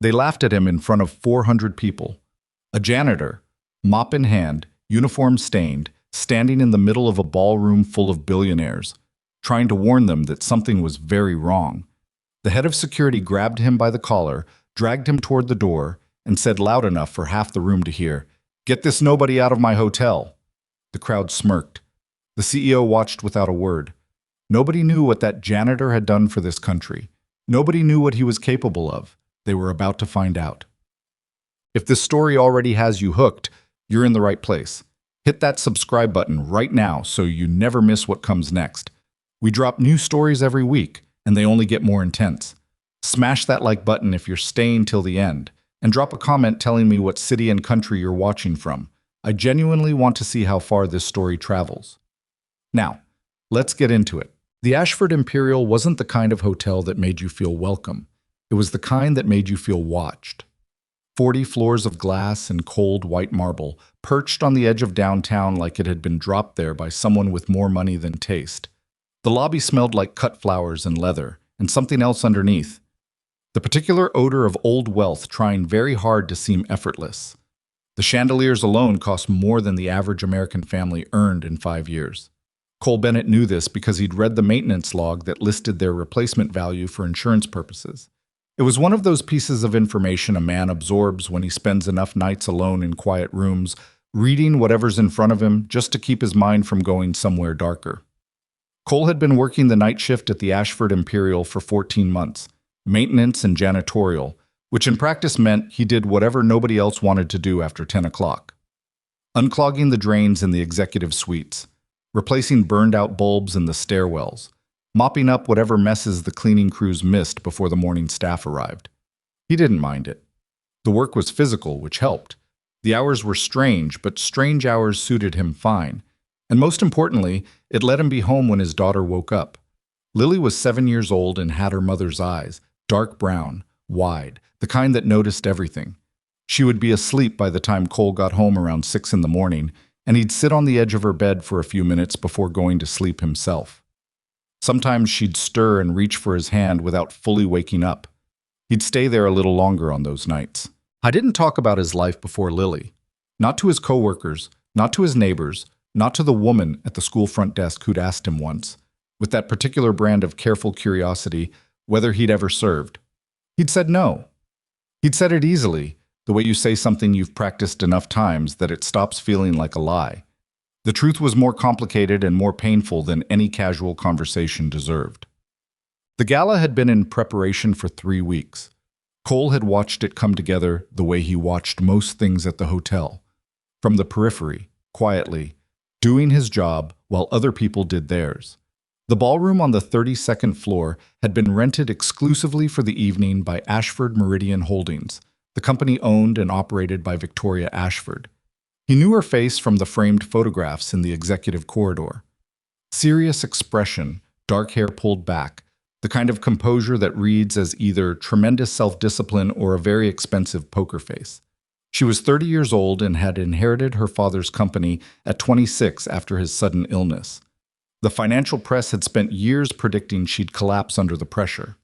They laughed at him in front of 400 people. A janitor, mop in hand, uniform stained, standing in the middle of a ballroom full of billionaires, trying to warn them that something was very wrong. The head of security grabbed him by the collar, dragged him toward the door, and said loud enough for half the room to hear, "Get this nobody out of my hotel." The crowd smirked. The CEO watched without a word. Nobody knew what that janitor had done for this country. Nobody knew what he was capable of. They were about to find out. If this story already has you hooked, you're in the right place. Hit that subscribe button right now so you never miss what comes next. We drop new stories every week, and they only get more intense. Smash that like button if you're staying till the end, and drop a comment telling me what city and country you're watching from. I genuinely want to see how far this story travels. Now, let's get into it. The Ashford Imperial wasn't the kind of hotel that made you feel welcome. It was the kind that made you feel watched. 40 floors of glass and cold white marble, perched on the edge of downtown like it had been dropped there by someone with more money than taste. The lobby smelled like cut flowers and leather, and something else underneath. The particular odor of old wealth trying very hard to seem effortless. The chandeliers alone cost more than the average American family earned in 5 years. Cole Bennett knew this because he'd read the maintenance log that listed their replacement value for insurance purposes. It was one of those pieces of information a man absorbs when he spends enough nights alone in quiet rooms, reading whatever's in front of him just to keep his mind from going somewhere darker. Cole had been working the night shift at the Ashford Imperial for 14 months, maintenance and janitorial, which in practice meant he did whatever nobody else wanted to do after 10 o'clock. Unclogging the drains in the executive suites, replacing burned-out bulbs in the stairwells, mopping up whatever messes the cleaning crews missed before the morning staff arrived. He didn't mind it. The work was physical, which helped. The hours were strange, but strange hours suited him fine. And most importantly, it let him be home when his daughter woke up. Lily was 7 years old and had her mother's eyes, dark brown, wide, the kind that noticed everything. She would be asleep by the time Cole got home around 6 in the morning, and he'd sit on the edge of her bed for a few minutes before going to sleep himself. Sometimes she'd stir and reach for his hand without fully waking up. He'd stay there a little longer on those nights. I didn't talk about his life before Lily. Not to his coworkers, not to his neighbors, not to the woman at the school front desk who'd asked him once, with that particular brand of careful curiosity, whether he'd ever served. He'd said no. He'd said it easily, the way you say something you've practiced enough times that it stops feeling like a lie. The truth was more complicated and more painful than any casual conversation deserved. The gala had been in preparation for 3 weeks. Cole had watched it come together the way he watched most things at the hotel, from the periphery, quietly, doing his job while other people did theirs. The ballroom on the 32nd floor had been rented exclusively for the evening by Ashford Meridian Holdings, the company owned and operated by Victoria Ashford. He knew her face from the framed photographs in the executive corridor. Serious expression, dark hair pulled back, the kind of composure that reads as either tremendous self-discipline or a very expensive poker face. She was 30 years old and had inherited her father's company at 26 after his sudden illness. The financial press had spent years predicting she'd collapse under the pressure.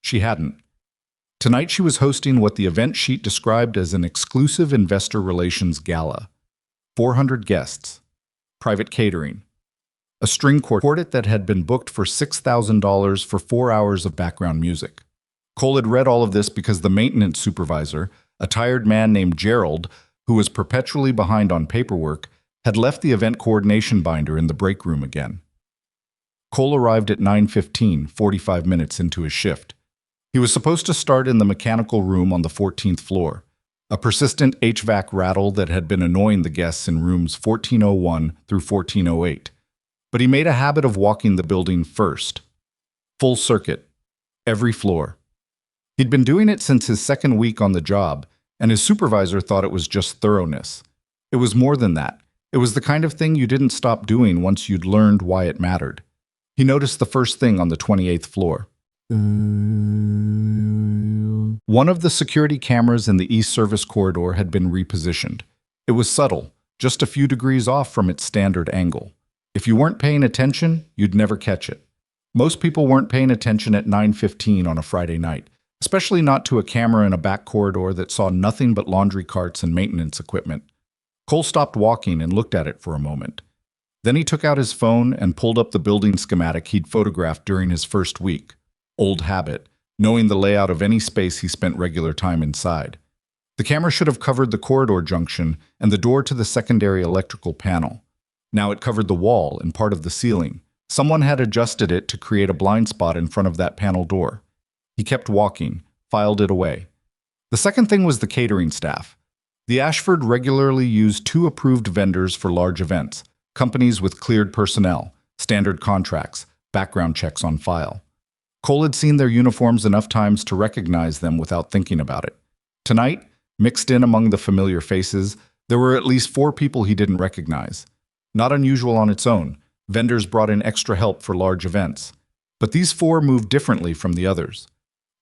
She hadn't. Tonight she was hosting what the event sheet described as an exclusive investor relations gala. 400 guests, private catering, a string quartet that had been booked for $6,000 for 4 hours of background music. Cole had read all of this because the maintenance supervisor, a tired man named Gerald, who was perpetually behind on paperwork, had left the event coordination binder in the break room again. Cole arrived at 9:15, 45 minutes into his shift. He was supposed to start in the mechanical room on the 14th floor, a persistent HVAC rattle that had been annoying the guests in rooms 1401 through 1408. But he made a habit of walking the building first. Full circuit, every floor. He'd been doing it since his second week on the job, and his supervisor thought it was just thoroughness. It was more than that. It was the kind of thing you didn't stop doing once you'd learned why it mattered. He noticed the first thing on the 28th floor. One of the security cameras in the East Service corridor had been repositioned. It was subtle, just a few degrees off from its standard angle. If you weren't paying attention, you'd never catch it. Most people weren't paying attention at 9:15 on a Friday night. especially not to a camera in a back corridor that saw nothing but laundry carts and maintenance equipment. Cole stopped walking and looked at it for a moment. Then he took out his phone and pulled up the building schematic he'd photographed during his first week. Old habit, knowing the layout of any space he spent regular time inside. The camera should have covered the corridor junction and the door to the secondary electrical panel. Now it covered the wall and part of the ceiling. Someone had adjusted it to create a blind spot in front of that panel door. He kept walking, filed it away. The second thing was the catering staff. The Ashford regularly used 2 approved vendors for large events, companies with cleared personnel, standard contracts, background checks on file. Cole had seen their uniforms enough times to recognize them without thinking about it. Tonight, mixed in among the familiar faces, there were at least 4 people he didn't recognize. Not unusual on its own, vendors brought in extra help for large events. But these 4 moved differently from the others.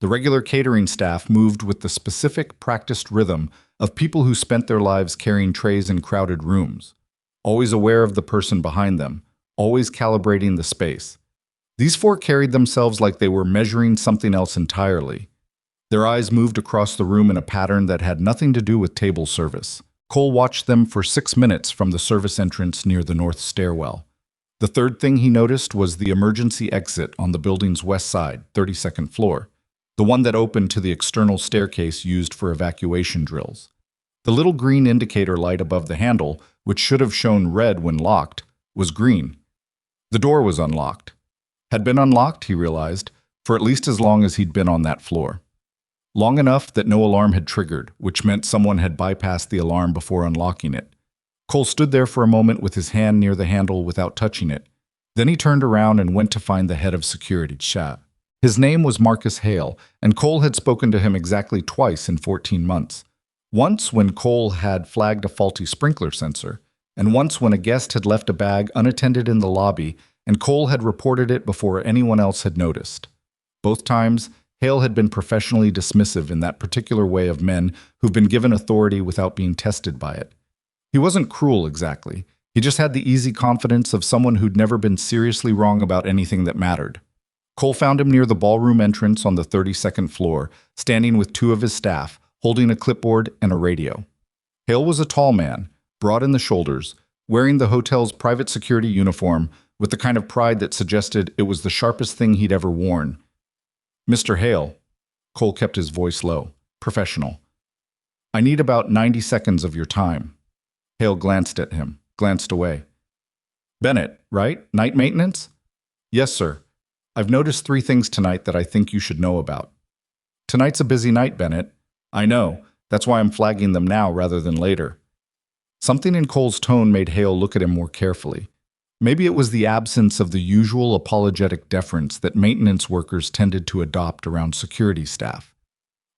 The regular catering staff moved with the specific, practiced rhythm of people who spent their lives carrying trays in crowded rooms, always aware of the person behind them, always calibrating the space. These 4 carried themselves like they were measuring something else entirely. Their eyes moved across the room in a pattern that had nothing to do with table service. Cole watched them for 6 minutes from the service entrance near the north stairwell. The third thing he noticed was the emergency exit on the building's west side, 32nd floor, the one that opened to the external staircase used for evacuation drills. The little green indicator light above the handle, which should have shown red when locked, was green. The door was unlocked. Had been unlocked, he realized, for at least as long as he'd been on that floor. Long enough that no alarm had triggered, which meant someone had bypassed the alarm before unlocking it. Cole stood there for a moment with his hand near the handle without touching it. Then he turned around and went to find the head of security, Chat. His name was Marcus Hale, and Cole had spoken to him exactly twice in 14 months. Once when Cole had flagged a faulty sprinkler sensor, and once when a guest had left a bag unattended in the lobby, and Cole had reported it before anyone else had noticed. Both times, Hale had been professionally dismissive in that particular way of men who've been given authority without being tested by it. He wasn't cruel exactly. He just had the easy confidence of someone who'd never been seriously wrong about anything that mattered. Cole found him near the ballroom entrance on the 32nd floor, standing with 2 of his staff, holding a clipboard and a radio. Hale was a tall man, broad in the shoulders, wearing the hotel's private security uniform with the kind of pride that suggested it was the sharpest thing he'd ever worn. Mr. Hale, Cole kept his voice low, professional. I need about 90 seconds of your time. Hale glanced at him, glanced away. Bennett, right? Night maintenance? Yes, sir. I've noticed 3 things tonight that I think you should know about. Tonight's a busy night, Bennett. I know. That's why I'm flagging them now rather than later. Something in Cole's tone made Hale look at him more carefully. Maybe it was the absence of the usual apologetic deference that maintenance workers tended to adopt around security staff.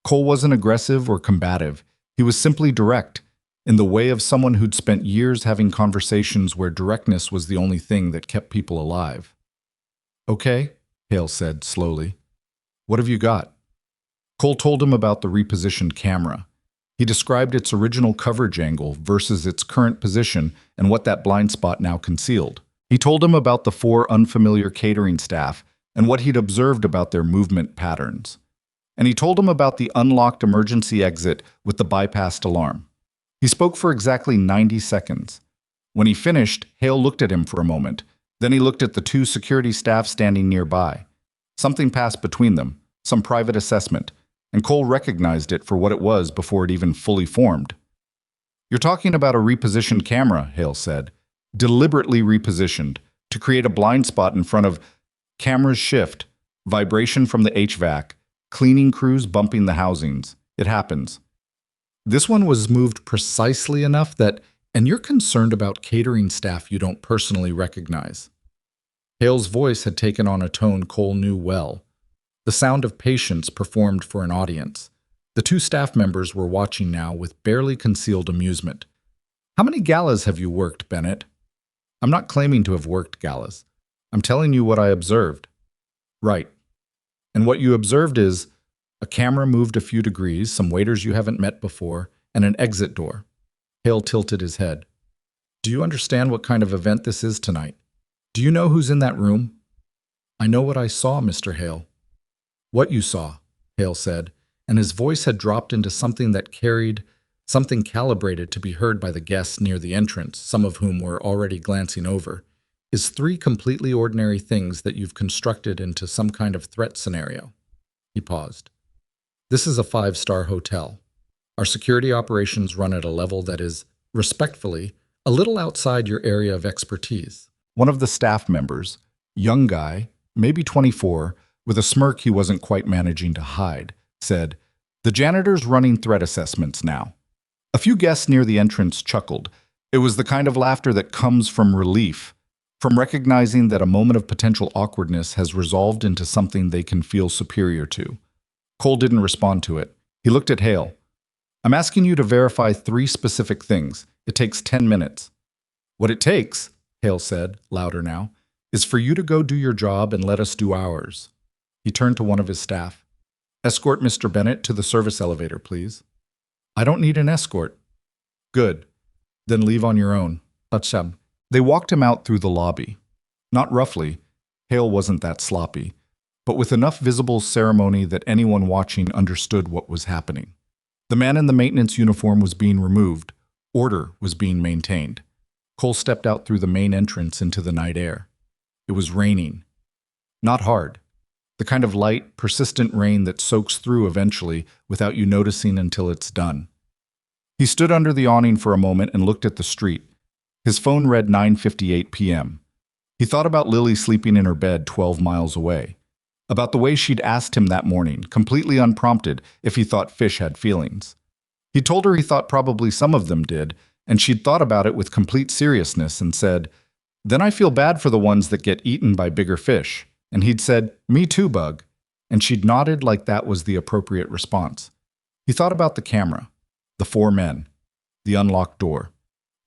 Cole wasn't aggressive or combative. He was simply direct, in the way of someone who'd spent years having conversations where directness was the only thing that kept people alive. Okay, Hale said slowly. What have you got? Cole told him about the repositioned camera. He described its original coverage angle versus its current position and what that blind spot now concealed. He told him about the 4 unfamiliar catering staff and what he'd observed about their movement patterns. And he told him about the unlocked emergency exit with the bypassed alarm. He spoke for exactly 90 seconds. When he finished, Hale looked at him for a moment. Then he looked at the 2 security staff standing nearby. Something passed between them, some private assessment, and Cole recognized it for what it was before it even fully formed. You're talking about a repositioned camera, Hale said. Deliberately repositioned, to create a blind spot in front of cameras shift, vibration from the HVAC, cleaning crews bumping the housings. It happens. This one was moved precisely enough that, and you're concerned about catering staff you don't personally recognize. Hale's voice had taken on a tone Cole knew well. The sound of patience performed for an audience. The 2 staff members were watching now with barely concealed amusement. How many galas have you worked, Bennett? I'm not claiming to have worked galas. I'm telling you what I observed. Right. And what you observed is a camera moved a few degrees, some waiters you haven't met before, and an exit door. Hale tilted his head. Do you understand what kind of event this is tonight? Do you know who's in that room? I know what I saw, Mr. Hale. What you saw, Hale said, and his voice had dropped into something that carried something calibrated to be heard by the guests near the entrance, some of whom were already glancing over, is 3 completely ordinary things that you've constructed into some kind of threat scenario. He paused. This is a 5-star hotel. Our security operations run at a level that is, respectfully, a little outside your area of expertise. One of the staff members, young guy, maybe 24, with a smirk he wasn't quite managing to hide, said, "The janitor's running threat assessments now." A few guests near the entrance chuckled. It was the kind of laughter that comes from relief, from recognizing that a moment of potential awkwardness has resolved into something they can feel superior to. Cole didn't respond to it. He looked at Hale. "I'm asking you to verify 3 specific things. It takes 10 minutes. What it takes," Hale said, louder now, "is for you to go do your job and let us do ours." He turned to one of his staff. "Escort Mr. Bennett to the service elevator, please." "I don't need an escort." "Good. Then leave on your own." Acham. They walked him out through the lobby. Not roughly. Hale wasn't that sloppy, but with enough visible ceremony that anyone watching understood what was happening. The man in the maintenance uniform was being removed. Order was being maintained. Cole stepped out through the main entrance into the night air. It was raining. Not hard. The kind of light, persistent rain that soaks through eventually without you noticing until it's done. He stood under the awning for a moment and looked at the street. His phone read 9:58 p.m. He thought about Lily sleeping in her bed 12 miles away. About the way she'd asked him that morning, completely unprompted, if he thought fish had feelings. He told her he thought probably some of them did, and she'd thought about it with complete seriousness and said, "Then I feel bad for the ones that get eaten by bigger fish." And he'd said, "Me too, Bug." And she'd nodded like that was the appropriate response. He thought about the camera, the 4 men, the unlocked door.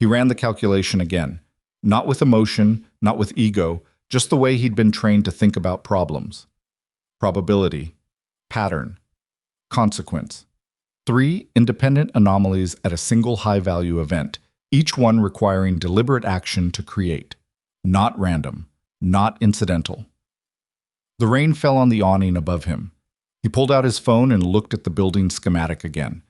He ran the calculation again, not with emotion, not with ego, just the way he'd been trained to think about problems. Probability, pattern, consequence. 3 independent anomalies at a single high-value event, each one requiring deliberate action to create. Not random, not incidental. The rain fell on the awning above him. He pulled out his phone and looked at the building schematic again,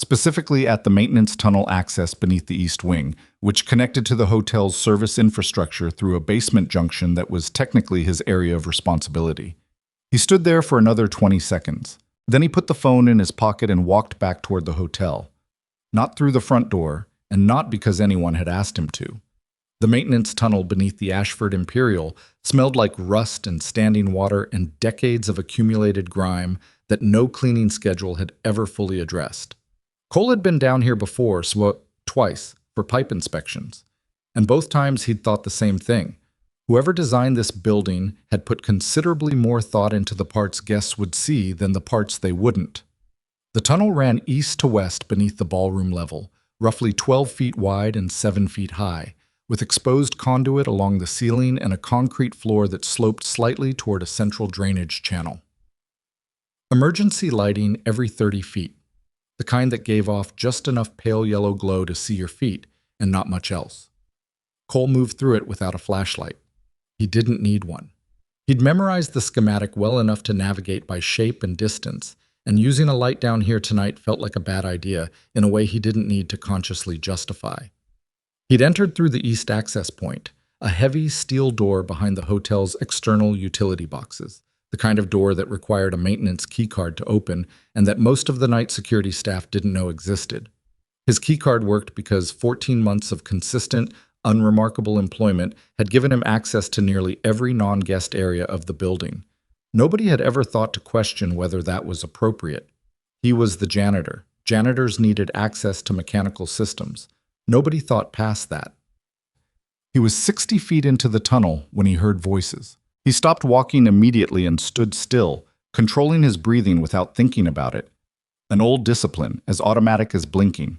specifically at the maintenance tunnel access beneath the east wing, which connected to the hotel's service infrastructure through a basement junction that was technically his area of responsibility. He stood there for another 20 seconds. Then he put the phone in his pocket and walked back toward the hotel. Not through the front door, and not because anyone had asked him to. The maintenance tunnel beneath the Ashford Imperial smelled like rust and standing water and decades of accumulated grime that no cleaning schedule had ever fully addressed. Cole had been down here before, twice, for pipe inspections, and both times he'd thought the same thing. Whoever designed this building had put considerably more thought into the parts guests would see than the parts they wouldn't. The tunnel ran east to west beneath the ballroom level, roughly 12 feet wide and 7 feet high, with exposed conduit along the ceiling and a concrete floor that sloped slightly toward a central drainage channel. Emergency lighting every 30 feet, the kind that gave off just enough pale yellow glow to see your feet and not much else. Cole moved through it without a flashlight. He didn't need one. He'd memorized the schematic well enough to navigate by shape and distance, and using a light down here tonight felt like a bad idea in a way he didn't need to consciously justify. He'd entered through the east access point, a heavy steel door behind the hotel's external utility boxes, the kind of door that required a maintenance keycard to open and that most of the night security staff didn't know existed. His keycard worked because 14 months of consistent, unremarkable employment had given him access to nearly every non-guest area of the building. Nobody had ever thought to question whether that was appropriate. He was the janitor. Janitors needed access to mechanical systems. Nobody thought past that. He was 60 feet into the tunnel when he heard voices. He stopped walking immediately and stood still, controlling his breathing without thinking about it. An old discipline, as automatic as blinking.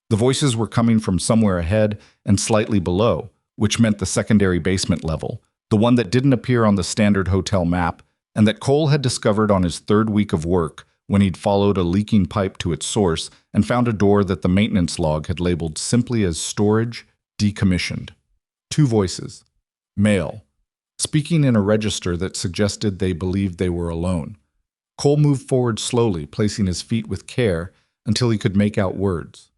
The voices were coming from somewhere ahead and slightly below, which meant the secondary basement level, the one that didn't appear on the standard hotel map, and that Cole had discovered on his 3rd week of work when he'd followed a leaking pipe to its source and found a door that the maintenance log had labeled simply as storage, decommissioned. 2 voices. Male. Speaking in a register that suggested they believed they were alone. Cole moved forward slowly, placing his feet with care until he could make out words.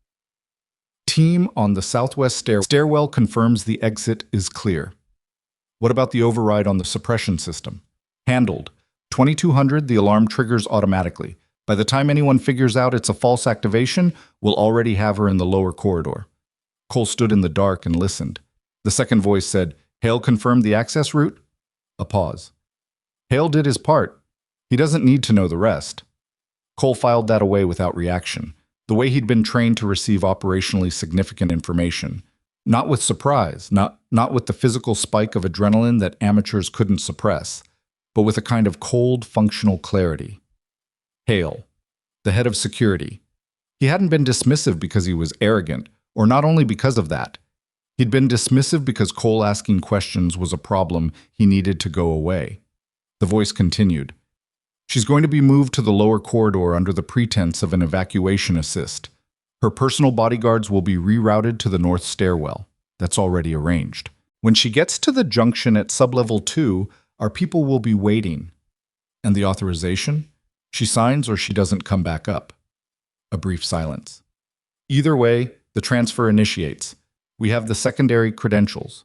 Team on the southwest stairwell confirms the exit is clear. What about the override on the suppression system? Handled. 2200, the alarm triggers automatically. By the time anyone figures out it's a false activation, we'll already have her in the lower corridor. Cole stood in the dark and listened. The second voice said, Hale confirmed the access route? A pause. Hale did his part. He doesn't need to know the rest. Cole filed that away without reaction, the way he'd been trained to receive operationally significant information. Not with surprise, not with the physical spike of adrenaline that amateurs couldn't suppress, but with a kind of cold, functional clarity. Hale, the head of security. He hadn't been dismissive because he was arrogant, or not only because of that. He'd been dismissive because Cole asking questions was a problem he needed to go away. The voice continued. She's going to be moved to the lower corridor under the pretense of an evacuation assist. Her personal bodyguards will be rerouted to the north stairwell. That's already arranged. When she gets to the junction at sublevel 2, our people will be waiting. And the authorization? She signs or she doesn't come back up. A brief silence. Either way, the transfer initiates. We have the secondary credentials.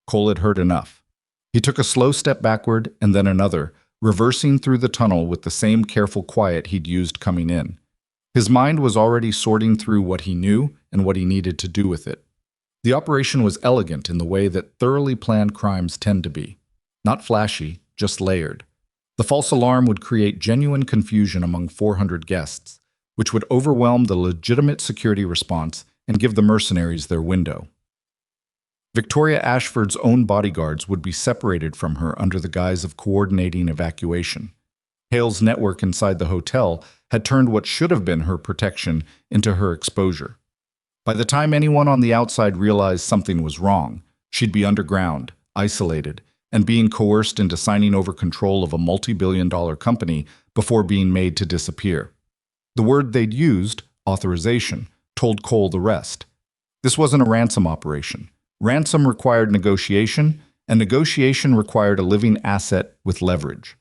Cole had heard enough. He took a slow step backward and then another, reversing through the tunnel with the same careful quiet he'd used coming in. His mind was already sorting through what he knew and what he needed to do with it. The operation was elegant in the way that thoroughly planned crimes tend to be. Not flashy, just layered. The false alarm would create genuine confusion among 400 guests, which would overwhelm the legitimate security response and give the mercenaries their window. Victoria Ashford's own bodyguards would be separated from her under the guise of coordinating evacuation. Hale's network inside the hotel had turned what should have been her protection into her exposure. By the time anyone on the outside realized something was wrong, she'd be underground, isolated, and being coerced into signing over control of a multi-billion-dollar company before being made to disappear. The word they'd used, authorization, told Cole the rest. This wasn't a ransom operation. Ransom required negotiation, and negotiation required a living asset with leverage.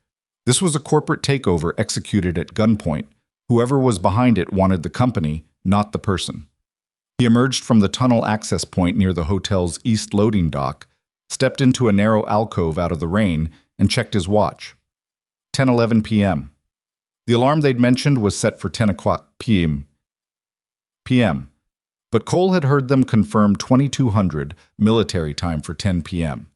This was a corporate takeover executed at gunpoint. Whoever was behind it wanted the company, not the person. He emerged from the tunnel access point near the hotel's east loading dock, stepped into a narrow alcove out of the rain, and checked his watch. 10:11 p.m. The alarm they'd mentioned was set for 10 o'clock p.m. But Cole had heard them confirm 2200 military time for 10 p.m.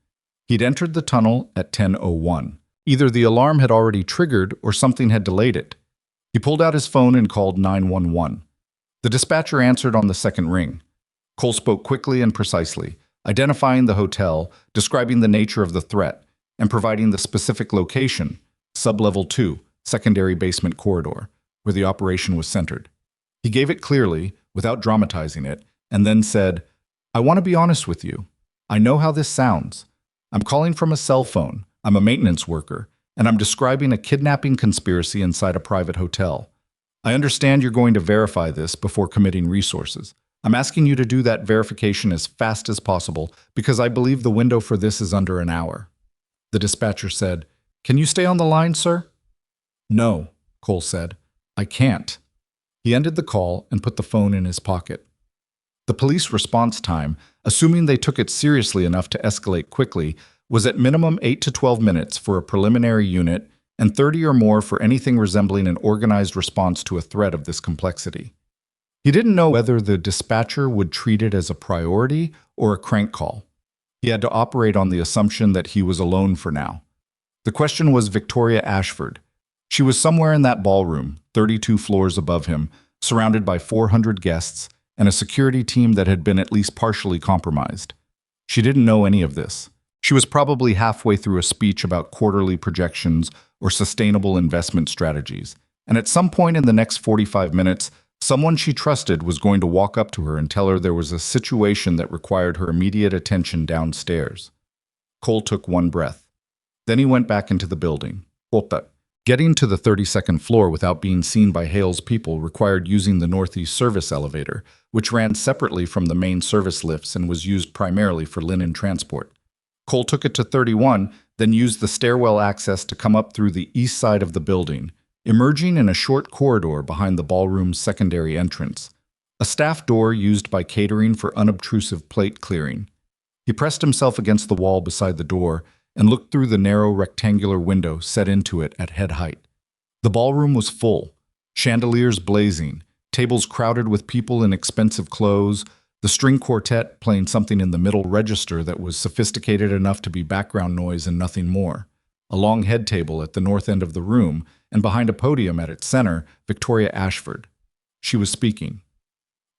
He'd entered the tunnel at 10:01. Either the alarm had already triggered or something had delayed it. He pulled out his phone and called 911. The dispatcher answered on the second ring. Cole spoke quickly and precisely, identifying the hotel, describing the nature of the threat, and providing the specific location, sublevel 2, secondary basement corridor, where the operation was centered. He gave it clearly, without dramatizing it, and then said, I want to be honest with you. I know how this sounds. I'm calling from a cell phone. I'm a maintenance worker, and I'm describing a kidnapping conspiracy inside a private hotel. I understand you're going to verify this before committing resources. I'm asking you to do that verification as fast as possible because I believe the window for this is under an hour. The dispatcher said, Can you stay on the line, sir? No, Cole said. I can't. He ended the call and put the phone in his pocket. The police response time, assuming they took it seriously enough to escalate quickly, was at minimum 8 to 12 minutes for a preliminary unit and 30 or more for anything resembling an organized response to a threat of this complexity. He didn't know whether the dispatcher would treat it as a priority or a crank call. He had to operate on the assumption that he was alone for now. The question was Victoria Ashford. She was somewhere in that ballroom, 32 floors above him, surrounded by 400 guests and a security team that had been at least partially compromised. She didn't know any of this. She was probably halfway through a speech about quarterly projections or sustainable investment strategies, and at some point in the next 45 minutes, someone she trusted was going to walk up to her and tell her there was a situation that required her immediate attention downstairs. Cole took one breath. Then he went back into the building. Getting to the 32nd floor without being seen by Hale's people required using the Northeast Service elevator, which ran separately from the main service lifts and was used primarily for linen transport. Cole took it to 31, then used the stairwell access to come up through the east side of the building. emerging in a short corridor behind the ballroom's secondary entrance, a staff door used by catering for unobtrusive plate clearing. He pressed himself against the wall beside the door and looked through the narrow rectangular window set into it at head height. The ballroom was full, chandeliers blazing, tables crowded with people in expensive clothes, the string quartet playing something in the middle register that was sophisticated enough to be background noise and nothing more, a long head table at the north end of the room, and behind a podium at its center, Victoria Ashford. She was speaking.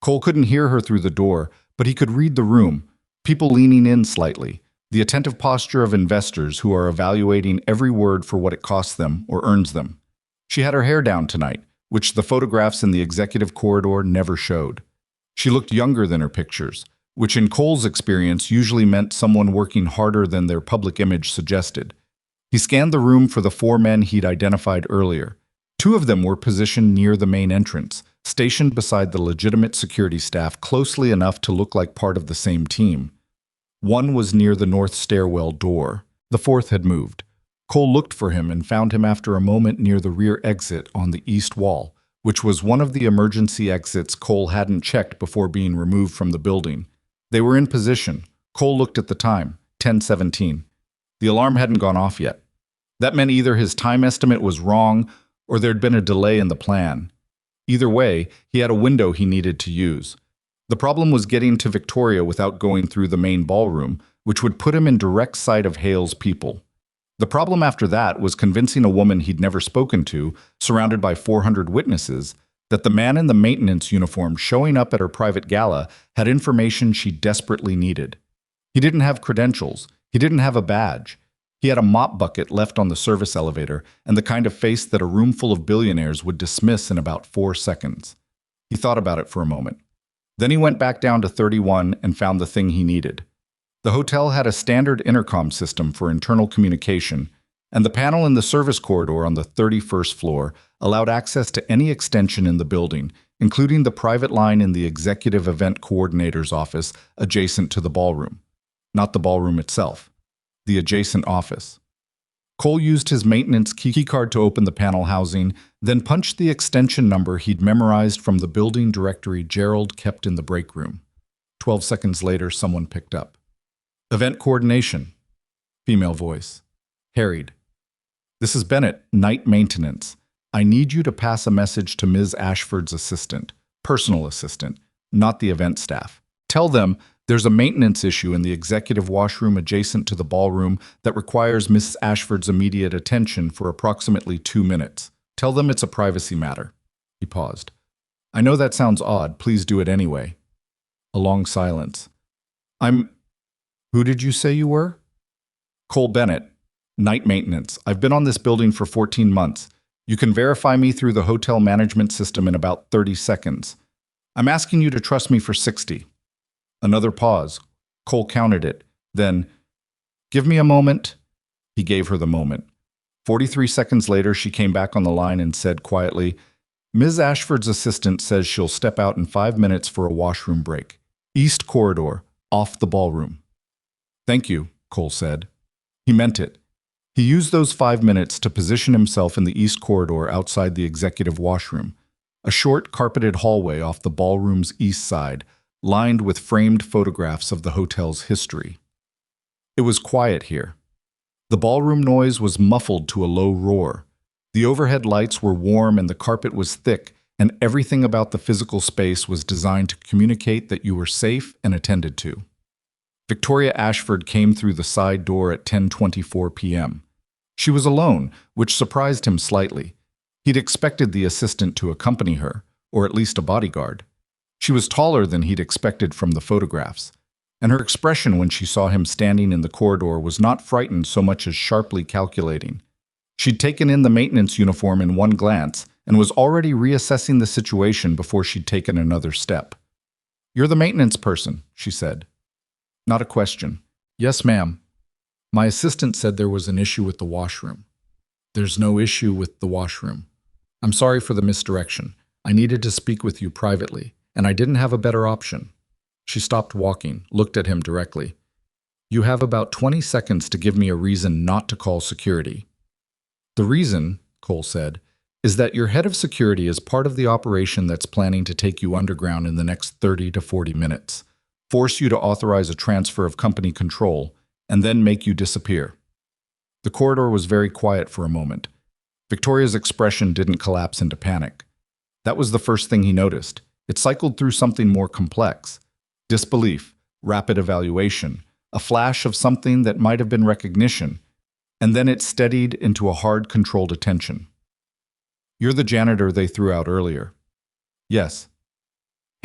Cole couldn't hear her through the door, but he could read the room, people leaning in slightly, the attentive posture of investors who are evaluating every word for what it costs them or earns them. She had her hair down tonight, which the photographs in the executive corridor never showed. She looked younger than her pictures, which in Cole's experience usually meant someone working harder than their public image suggested. He scanned the room for the 4 men he'd identified earlier. 2 of them were positioned near the main entrance, stationed beside the legitimate security staff closely enough to look like part of the same team. 1 was near the north stairwell door. The 4th had moved. Cole looked for him and found him after a moment near the rear exit on the east wall, which was one of the emergency exits Cole hadn't checked before being removed from the building. They were in position. Cole looked at the time, 10:17. The alarm hadn't gone off yet. That meant either his time estimate was wrong or there'd been a delay in the plan. Either way, he had a window he needed to use. The problem was getting to Victoria without going through the main ballroom, which would put him in direct sight of Hale's people. The problem after that was convincing a woman he'd never spoken to, surrounded by 400 witnesses, that the man in the maintenance uniform showing up at her private gala had information she desperately needed. He didn't have credentials. He didn't have a badge. He had a mop bucket left on the service elevator and the kind of face that a room full of billionaires would dismiss in about 4 seconds. He thought about it for a moment. Then he went back down to 31 and found the thing he needed. The hotel had a standard intercom system for internal communication, and the panel in the service corridor on the 31st floor allowed access to any extension in the building, including the private line in the executive event coordinator's office adjacent to the ballroom. Not the ballroom itself, the adjacent office. Cole used his maintenance keycard to open the panel housing, then punched the extension number he'd memorized from the building directory Gerald kept in the break room. 12 seconds later, someone picked up. Event coordination. Female voice. Harried. This is Bennett, night maintenance. I need you to pass a message to Ms. Ashford's assistant, personal assistant, not the event staff. Tell them there's a maintenance issue in the executive washroom adjacent to the ballroom that requires Mrs. Ashford's immediate attention for approximately 2 minutes. Tell them it's a privacy matter. He paused. I know that sounds odd. Please do it anyway. A long silence. Who did you say you were? Cole Bennett, night maintenance. I've been on this building for 14 months. You can verify me through the hotel management system in about 30 seconds. I'm asking you to trust me for 60. Another pause. Cole counted it. Then, give me a moment. He gave her the moment. 43 seconds later, she came back on the line and said quietly, Ms. Ashford's assistant says she'll step out in 5 minutes for a washroom break. East corridor, off the ballroom. Thank you, Cole said. He meant it. He used those 5 minutes to position himself in the east corridor outside the executive washroom, a short carpeted hallway off the ballroom's east side, lined with framed photographs of the hotel's history. It was quiet here. The ballroom noise was muffled to a low roar. The overhead lights were warm and the carpet was thick, and everything about the physical space was designed to communicate that you were safe and attended to. Victoria Ashford came through the side door at 10:24 p.m. She was alone, which surprised him slightly. He'd expected the assistant to accompany her, or at least a bodyguard. She was taller than he'd expected from the photographs, and her expression when she saw him standing in the corridor was not frightened so much as sharply calculating. She'd taken in the maintenance uniform in one glance and was already reassessing the situation before she'd taken another step. "You're the maintenance person," she said. Not a question. "Yes, ma'am. My assistant said there was an issue with the washroom." "There's no issue with the washroom. I'm sorry for the misdirection. I needed to speak with you privately, and I didn't have a better option." She stopped walking, looked at him directly. "You have about 20 seconds to give me a reason not to call security." "The reason," Cole said, is that your head of security is part of the operation that's planning to take you underground in the next 30 to 40 minutes, force you to authorize a transfer of company control, and then make you disappear. The corridor was very quiet for a moment. Victoria's expression didn't collapse into panic. That was the first thing he noticed. It cycled through something more complex. Disbelief, rapid evaluation, a flash of something that might have been recognition, and then it steadied into a hard, controlled attention. "You're the janitor they threw out earlier." "Yes."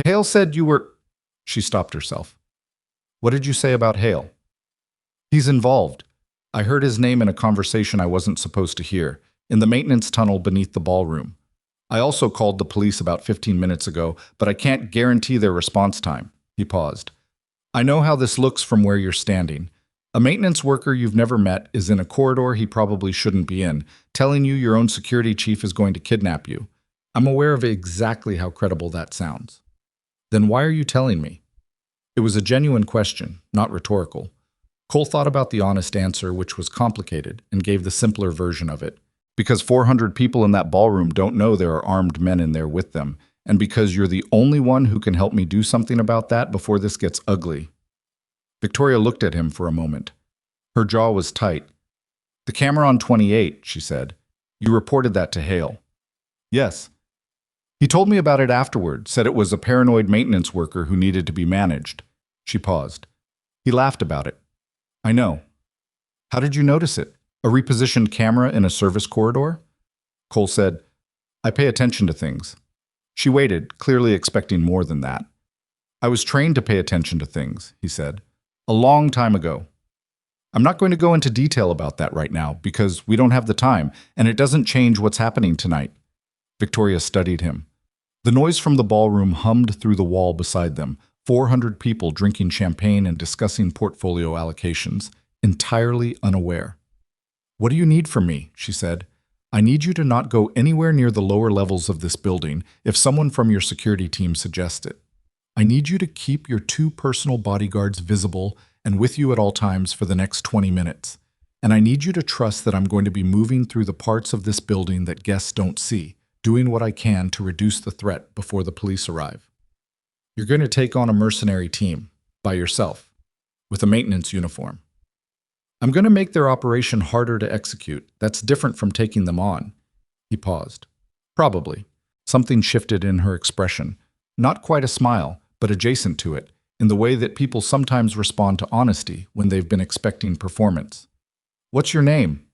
"Hale said you were—" She stopped herself. "What did you say about Hale?" "He's involved. I heard his name in a conversation I wasn't supposed to hear, in the maintenance tunnel beneath the ballroom. I also called the police about 15 minutes ago, but I can't guarantee their response time." He paused. "I know how this looks from where you're standing. A maintenance worker you've never met is in a corridor he probably shouldn't be in, telling you your own security chief is going to kidnap you. I'm aware of exactly how credible that sounds." "Then why are you telling me?" It was a genuine question, not rhetorical. Cole thought about the honest answer, which was complicated, and gave the simpler version of it. "Because 400 people in that ballroom don't know there are armed men in there with them, and because you're the only one who can help me do something about that before this gets ugly." Victoria looked at him for a moment. Her jaw was tight. "The camera on 28, she said. "You reported that to Hale." "Yes." "He told me about it afterward, said it was a paranoid maintenance worker who needed to be managed." She paused. "He laughed about it." "I know." "How did you notice it? A repositioned camera in a service corridor?" Cole said, "I pay attention to things." She waited, clearly expecting more than that. "I was trained to pay attention to things," he said. "A long time ago. I'm not going to go into detail about that right now because we don't have the time, and it doesn't change what's happening tonight." Victoria studied him. The noise from the ballroom hummed through the wall beside them, 400 people drinking champagne and discussing portfolio allocations, entirely unaware. "What do you need from me?" she said. "I need you to not go anywhere near the lower levels of this building if someone from your security team suggests it. I need you to keep your 2 personal bodyguards visible and with you at all times for the next 20 minutes. And I need you to trust that I'm going to be moving through the parts of this building that guests don't see, doing what I can to reduce the threat before the police arrive. You're going to take on a mercenary team, by yourself, with a maintenance uniform. I'm going to make their operation harder to execute. That's different from taking them on." He paused. "Probably." Something shifted in her expression. Not quite a smile, but adjacent to it, in the way that people sometimes respond to honesty when they've been expecting performance. "What's your name?"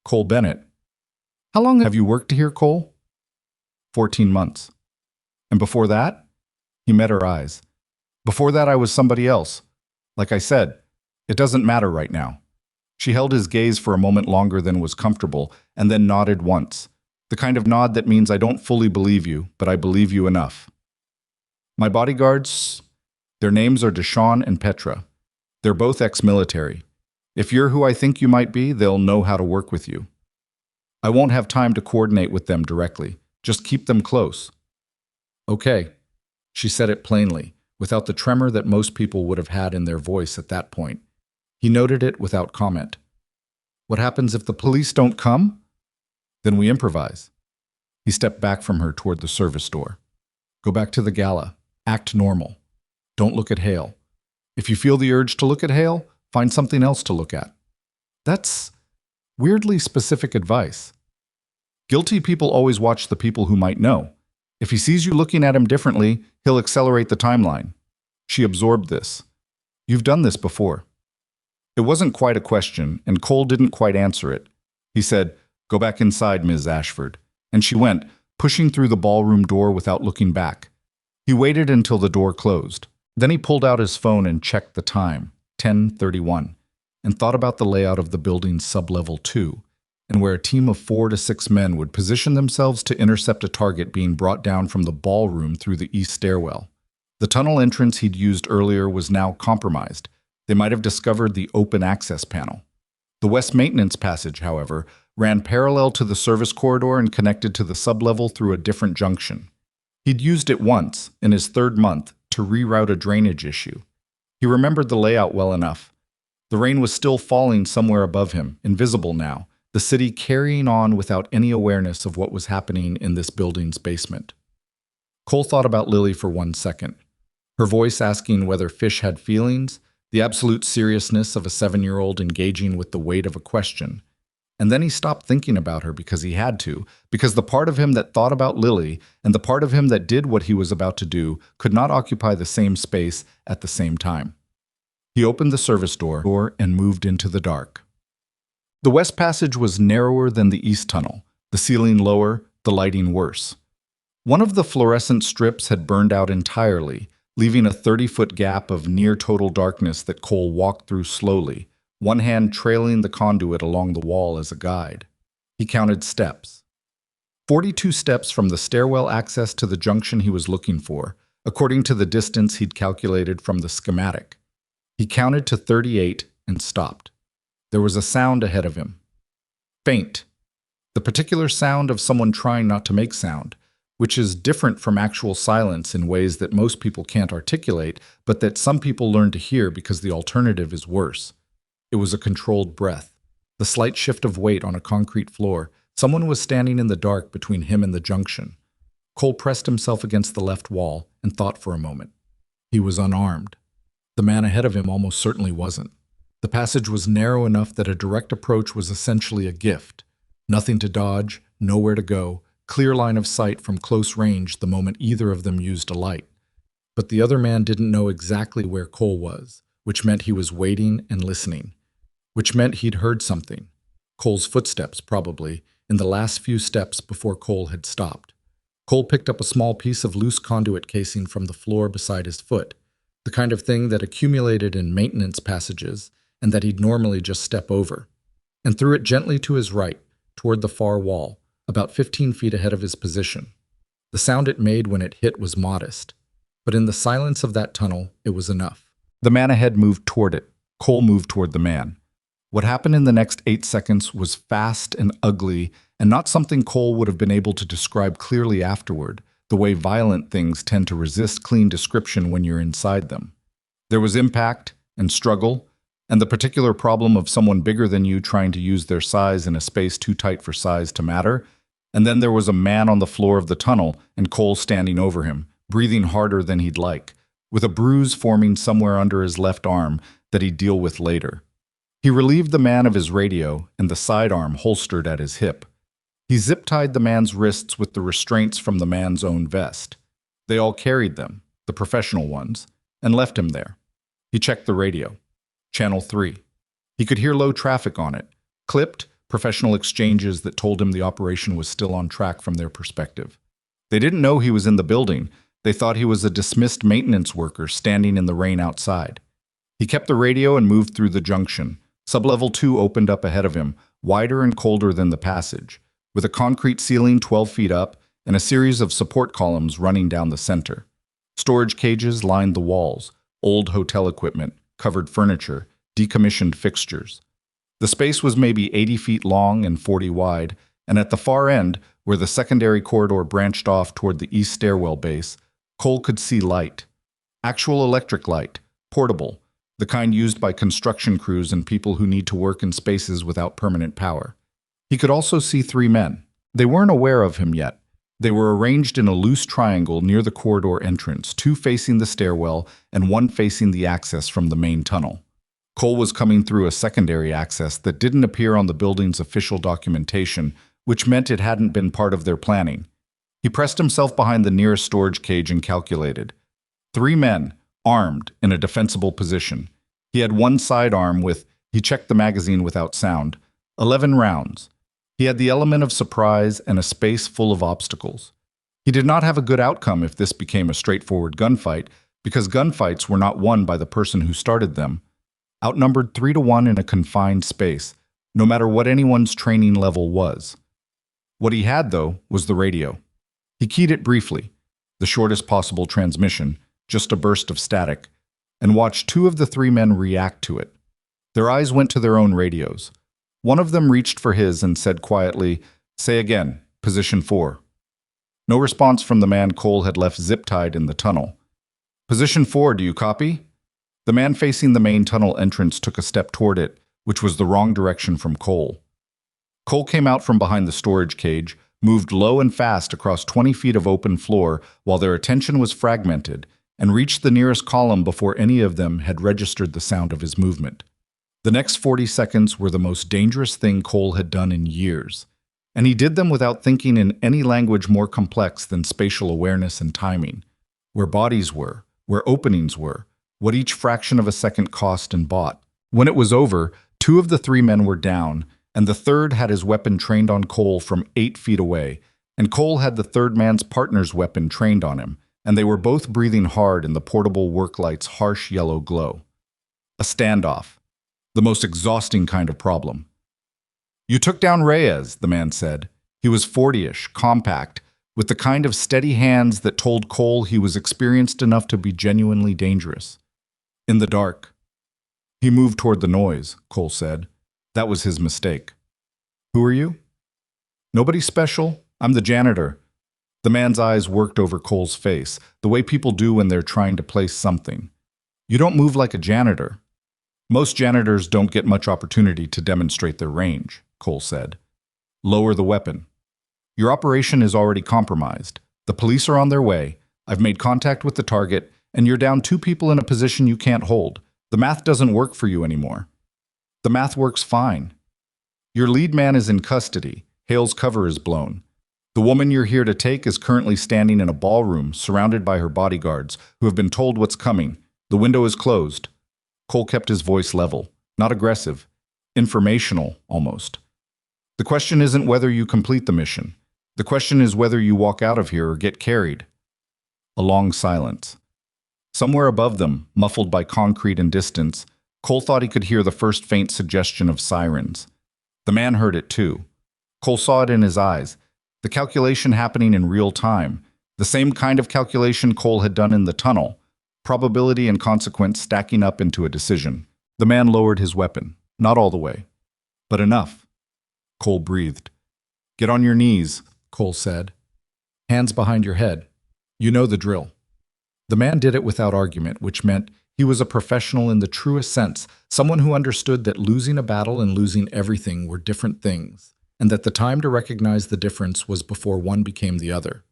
"Cole Bennett." "How long have you worked here, Cole?" 14 months. "And before that?" He met her eyes. "Before that, I was somebody else. Like I said, it doesn't matter right now." She held his gaze for a moment longer than was comfortable, and then nodded once. The kind of nod that means I don't fully believe you, but I believe you enough. "My bodyguards, their names are Deshawn and Petra. They're both ex-military. If you're who I think you might be, they'll know how to work with you. I won't have time to coordinate with them directly. Just keep them close." "Okay." She said it plainly, without the tremor that most people would have had in their voice at that point. He noted it without comment. "What happens if the police don't come?" "Then we improvise." He stepped back from her toward the service door. "Go back to the gala. Act normal. Don't look at Hale. If you feel the urge to look at Hale, find something else to look at." That's weirdly specific advice. Guilty people always watch the people who might know. If he sees you looking at him differently, he'll accelerate the timeline. She absorbed this. "You've done this before." It wasn't quite a question, and Cole didn't quite answer it. He said, "Go back inside, Ms. Ashford." And she went, pushing through the ballroom door without looking back. He waited until the door closed. Then he pulled out his phone and checked the time, 10:31, and thought about the layout of the building's sub-level 2, and where a team of 4 to 6 men would position themselves to intercept a target being brought down from the ballroom through the east stairwell. The tunnel entrance he'd used earlier was now compromised. They might have discovered the open access panel. The west maintenance passage, however, ran parallel to the service corridor and connected to the sublevel through a different junction. He'd used it once, in his 3rd month, to reroute a drainage issue. He remembered the layout well enough. The rain was still falling somewhere above him, invisible now, the city carrying on without any awareness of what was happening in this building's basement. Cole thought about Lily for 1 second. Her voice asking whether fish had feelings, the absolute seriousness of a 7-year-old engaging with the weight of a question. And then he stopped thinking about her because he had to, because the part of him that thought about Lily and the part of him that did what he was about to do could not occupy the same space at the same time. He opened the service door and moved into the dark. The west passage was narrower than the east tunnel, the ceiling lower, the lighting worse. One of the fluorescent strips had burned out entirely, leaving a 30-foot gap of near-total darkness that Cole walked through slowly, one hand trailing the conduit along the wall as a guide. He counted steps. 42 steps from the stairwell access to the junction he was looking for, according to the distance he'd calculated from the schematic. He counted to 38 and stopped. There was a sound ahead of him. Faint. The particular sound of someone trying not to make sound, which is different from actual silence in ways that most people can't articulate, but that some people learn to hear because the alternative is worse. It was a controlled breath, the slight shift of weight on a concrete floor. Someone was standing in the dark between him and the junction. Cole pressed himself against the left wall and thought for a moment. He was unarmed. The man ahead of him almost certainly wasn't. The passage was narrow enough that a direct approach was essentially a gift. Nothing to dodge, nowhere to go, clear line of sight from close range the moment either of them used a light. But the other man didn't know exactly where Cole was, which meant he was waiting and listening, which meant he'd heard something. Cole's footsteps, probably, in the last few steps before Cole had stopped. Cole picked up a small piece of loose conduit casing from the floor beside his foot, the kind of thing that accumulated in maintenance passages and that he'd normally just step over, and threw it gently to his right, toward the far wall, about 15 feet ahead of his position. The sound it made when it hit was modest, but in the silence of that tunnel, it was enough. The man ahead moved toward it. Cole moved toward the man. What happened in the next 8 seconds was fast and ugly, and not something Cole would have been able to describe clearly afterward, the way violent things tend to resist clean description when you're inside them. There was impact and struggle, and the particular problem of someone bigger than you trying to use their size in a space too tight for size to matter. And then there was a man on the floor of the tunnel and Cole standing over him, breathing harder than he'd like, with a bruise forming somewhere under his left arm that he'd deal with later. He relieved the man of his radio and the sidearm holstered at his hip. He zip-tied the man's wrists with the restraints from the man's own vest. They all carried them, the professional ones, and left him there. He checked the radio. Channel 3. He could hear low traffic on it, clipped, professional exchanges that told him the operation was still on track from their perspective. They didn't know he was in the building. They thought he was a dismissed maintenance worker standing in the rain outside. He kept the radio and moved through the junction. Sublevel 2 opened up ahead of him, wider and colder than the passage, with a concrete ceiling 12 feet up and a series of support columns running down the center. Storage cages lined the walls, old hotel equipment, covered furniture, decommissioned fixtures. The space was maybe 80 feet long and 40 wide, and at the far end, where the secondary corridor branched off toward the east stairwell base, Cole could see light. Actual electric light, portable, the kind used by construction crews and people who need to work in spaces without permanent power. He could also see 3 men. They weren't aware of him yet. They were arranged in a loose triangle near the corridor entrance, 2 facing the stairwell and 1 facing the access from the main tunnel. Cole was coming through a secondary access that didn't appear on the building's official documentation, which meant it hadn't been part of their planning. He pressed himself behind the nearest storage cage and calculated. 3 men, armed, in a defensible position. He had 1 sidearm with, he checked the magazine without sound, 11 rounds. He had the element of surprise and a space full of obstacles. He did not have a good outcome if this became a straightforward gunfight, because gunfights were not won by the person who started them. Outnumbered 3 to 1 in a confined space, no matter what anyone's training level was. What he had, though, was the radio. He keyed it briefly, the shortest possible transmission, just a burst of static, and watched 2 of the 3 men react to it. Their eyes went to their own radios. One of them reached for his and said quietly, "Say again, position 4. No response from the man Cole had left zip-tied in the tunnel. "Position 4, do you copy?" The man facing the main tunnel entrance took a step toward it, which was the wrong direction from Cole. Cole came out from behind the storage cage, moved low and fast across 20 feet of open floor while their attention was fragmented, and reached the nearest column before any of them had registered the sound of his movement. The next 40 seconds were the most dangerous thing Cole had done in years, and he did them without thinking in any language more complex than spatial awareness and timing. Where bodies were, where openings were, what each fraction of a second cost and bought. When it was over, 2 of the 3 men were down, and the third had his weapon trained on Cole from 8 feet away, and Cole had the third man's partner's weapon trained on him, and they were both breathing hard in the portable work light's harsh yellow glow. A standoff. The most exhausting kind of problem. "You took down Reyes," the man said. He was 40-ish, compact, with the kind of steady hands that told Cole he was experienced enough to be genuinely dangerous. In the dark. "He moved toward the noise," Cole said. "That was his mistake." "Who are you?" "Nobody special. I'm the janitor." The man's eyes worked over Cole's face, the way people do when they're trying to place something. "You don't move like a janitor." "Most janitors don't get much opportunity to demonstrate their range," Cole said. "Lower the weapon." "Your operation is already compromised. The police are on their way. I've made contact with the target, and you're down 2 people in a position you can't hold. The math doesn't work for you anymore." "The math works fine." "Your lead man is in custody. Hale's cover is blown. The woman you're here to take is currently standing in a ballroom, surrounded by her bodyguards, who have been told what's coming. The window is closed." Cole kept his voice level, not aggressive, informational almost. "The question isn't whether you complete the mission. The question is whether you walk out of here or get carried." A long silence. Somewhere above them, muffled by concrete and distance, Cole thought he could hear the first faint suggestion of sirens. The man heard it too. Cole saw it in his eyes, the calculation happening in real time, the same kind of calculation Cole had done in the tunnel, probability and consequence stacking up into a decision. The man lowered his weapon, not all the way, but enough. Cole breathed. "Get on your knees," Cole said. "Hands behind your head. You know the drill." The man did it without argument, which meant he was a professional in the truest sense, someone who understood that losing a battle and losing everything were different things, and that the time to recognize the difference was before one became the other.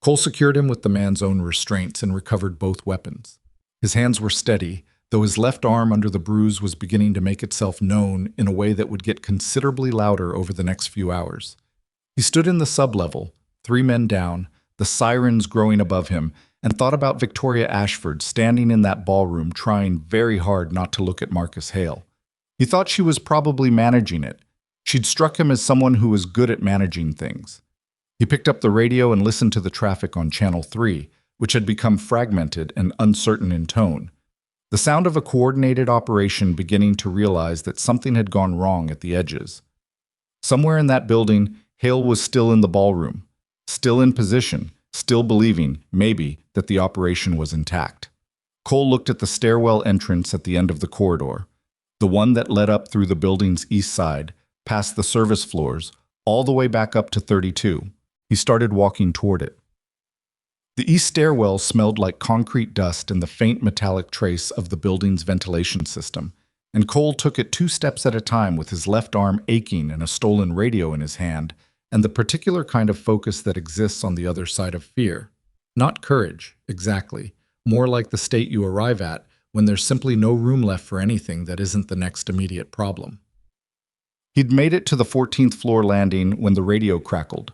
Cole secured him with the man's own restraints and recovered both weapons. His hands were steady, though his left arm under the bruise was beginning to make itself known in a way that would get considerably louder over the next few hours. He stood in the sublevel, 3 men down, the sirens growing above him, and thought about Victoria Ashford standing in that ballroom trying very hard not to look at Marcus Hale. He thought she was probably managing it. She'd struck him as someone who was good at managing things. He picked up the radio and listened to the traffic on Channel 3, which had become fragmented and uncertain in tone. The sound of a coordinated operation beginning to realize that something had gone wrong at the edges. Somewhere in that building, Hale was still in the ballroom, still in position, still believing, maybe, that the operation was intact. Cole looked at the stairwell entrance at the end of the corridor, the one that led up through the building's east side, past the service floors, all the way back up to 32. He started walking toward it. The east stairwell smelled like concrete dust and the faint metallic trace of the building's ventilation system, and Cole took it 2 steps at a time with his left arm aching and a stolen radio in his hand, and the particular kind of focus that exists on the other side of fear. Not courage, exactly, more like the state you arrive at when there's simply no room left for anything that isn't the next immediate problem. He'd made it to the 14th floor landing when the radio crackled.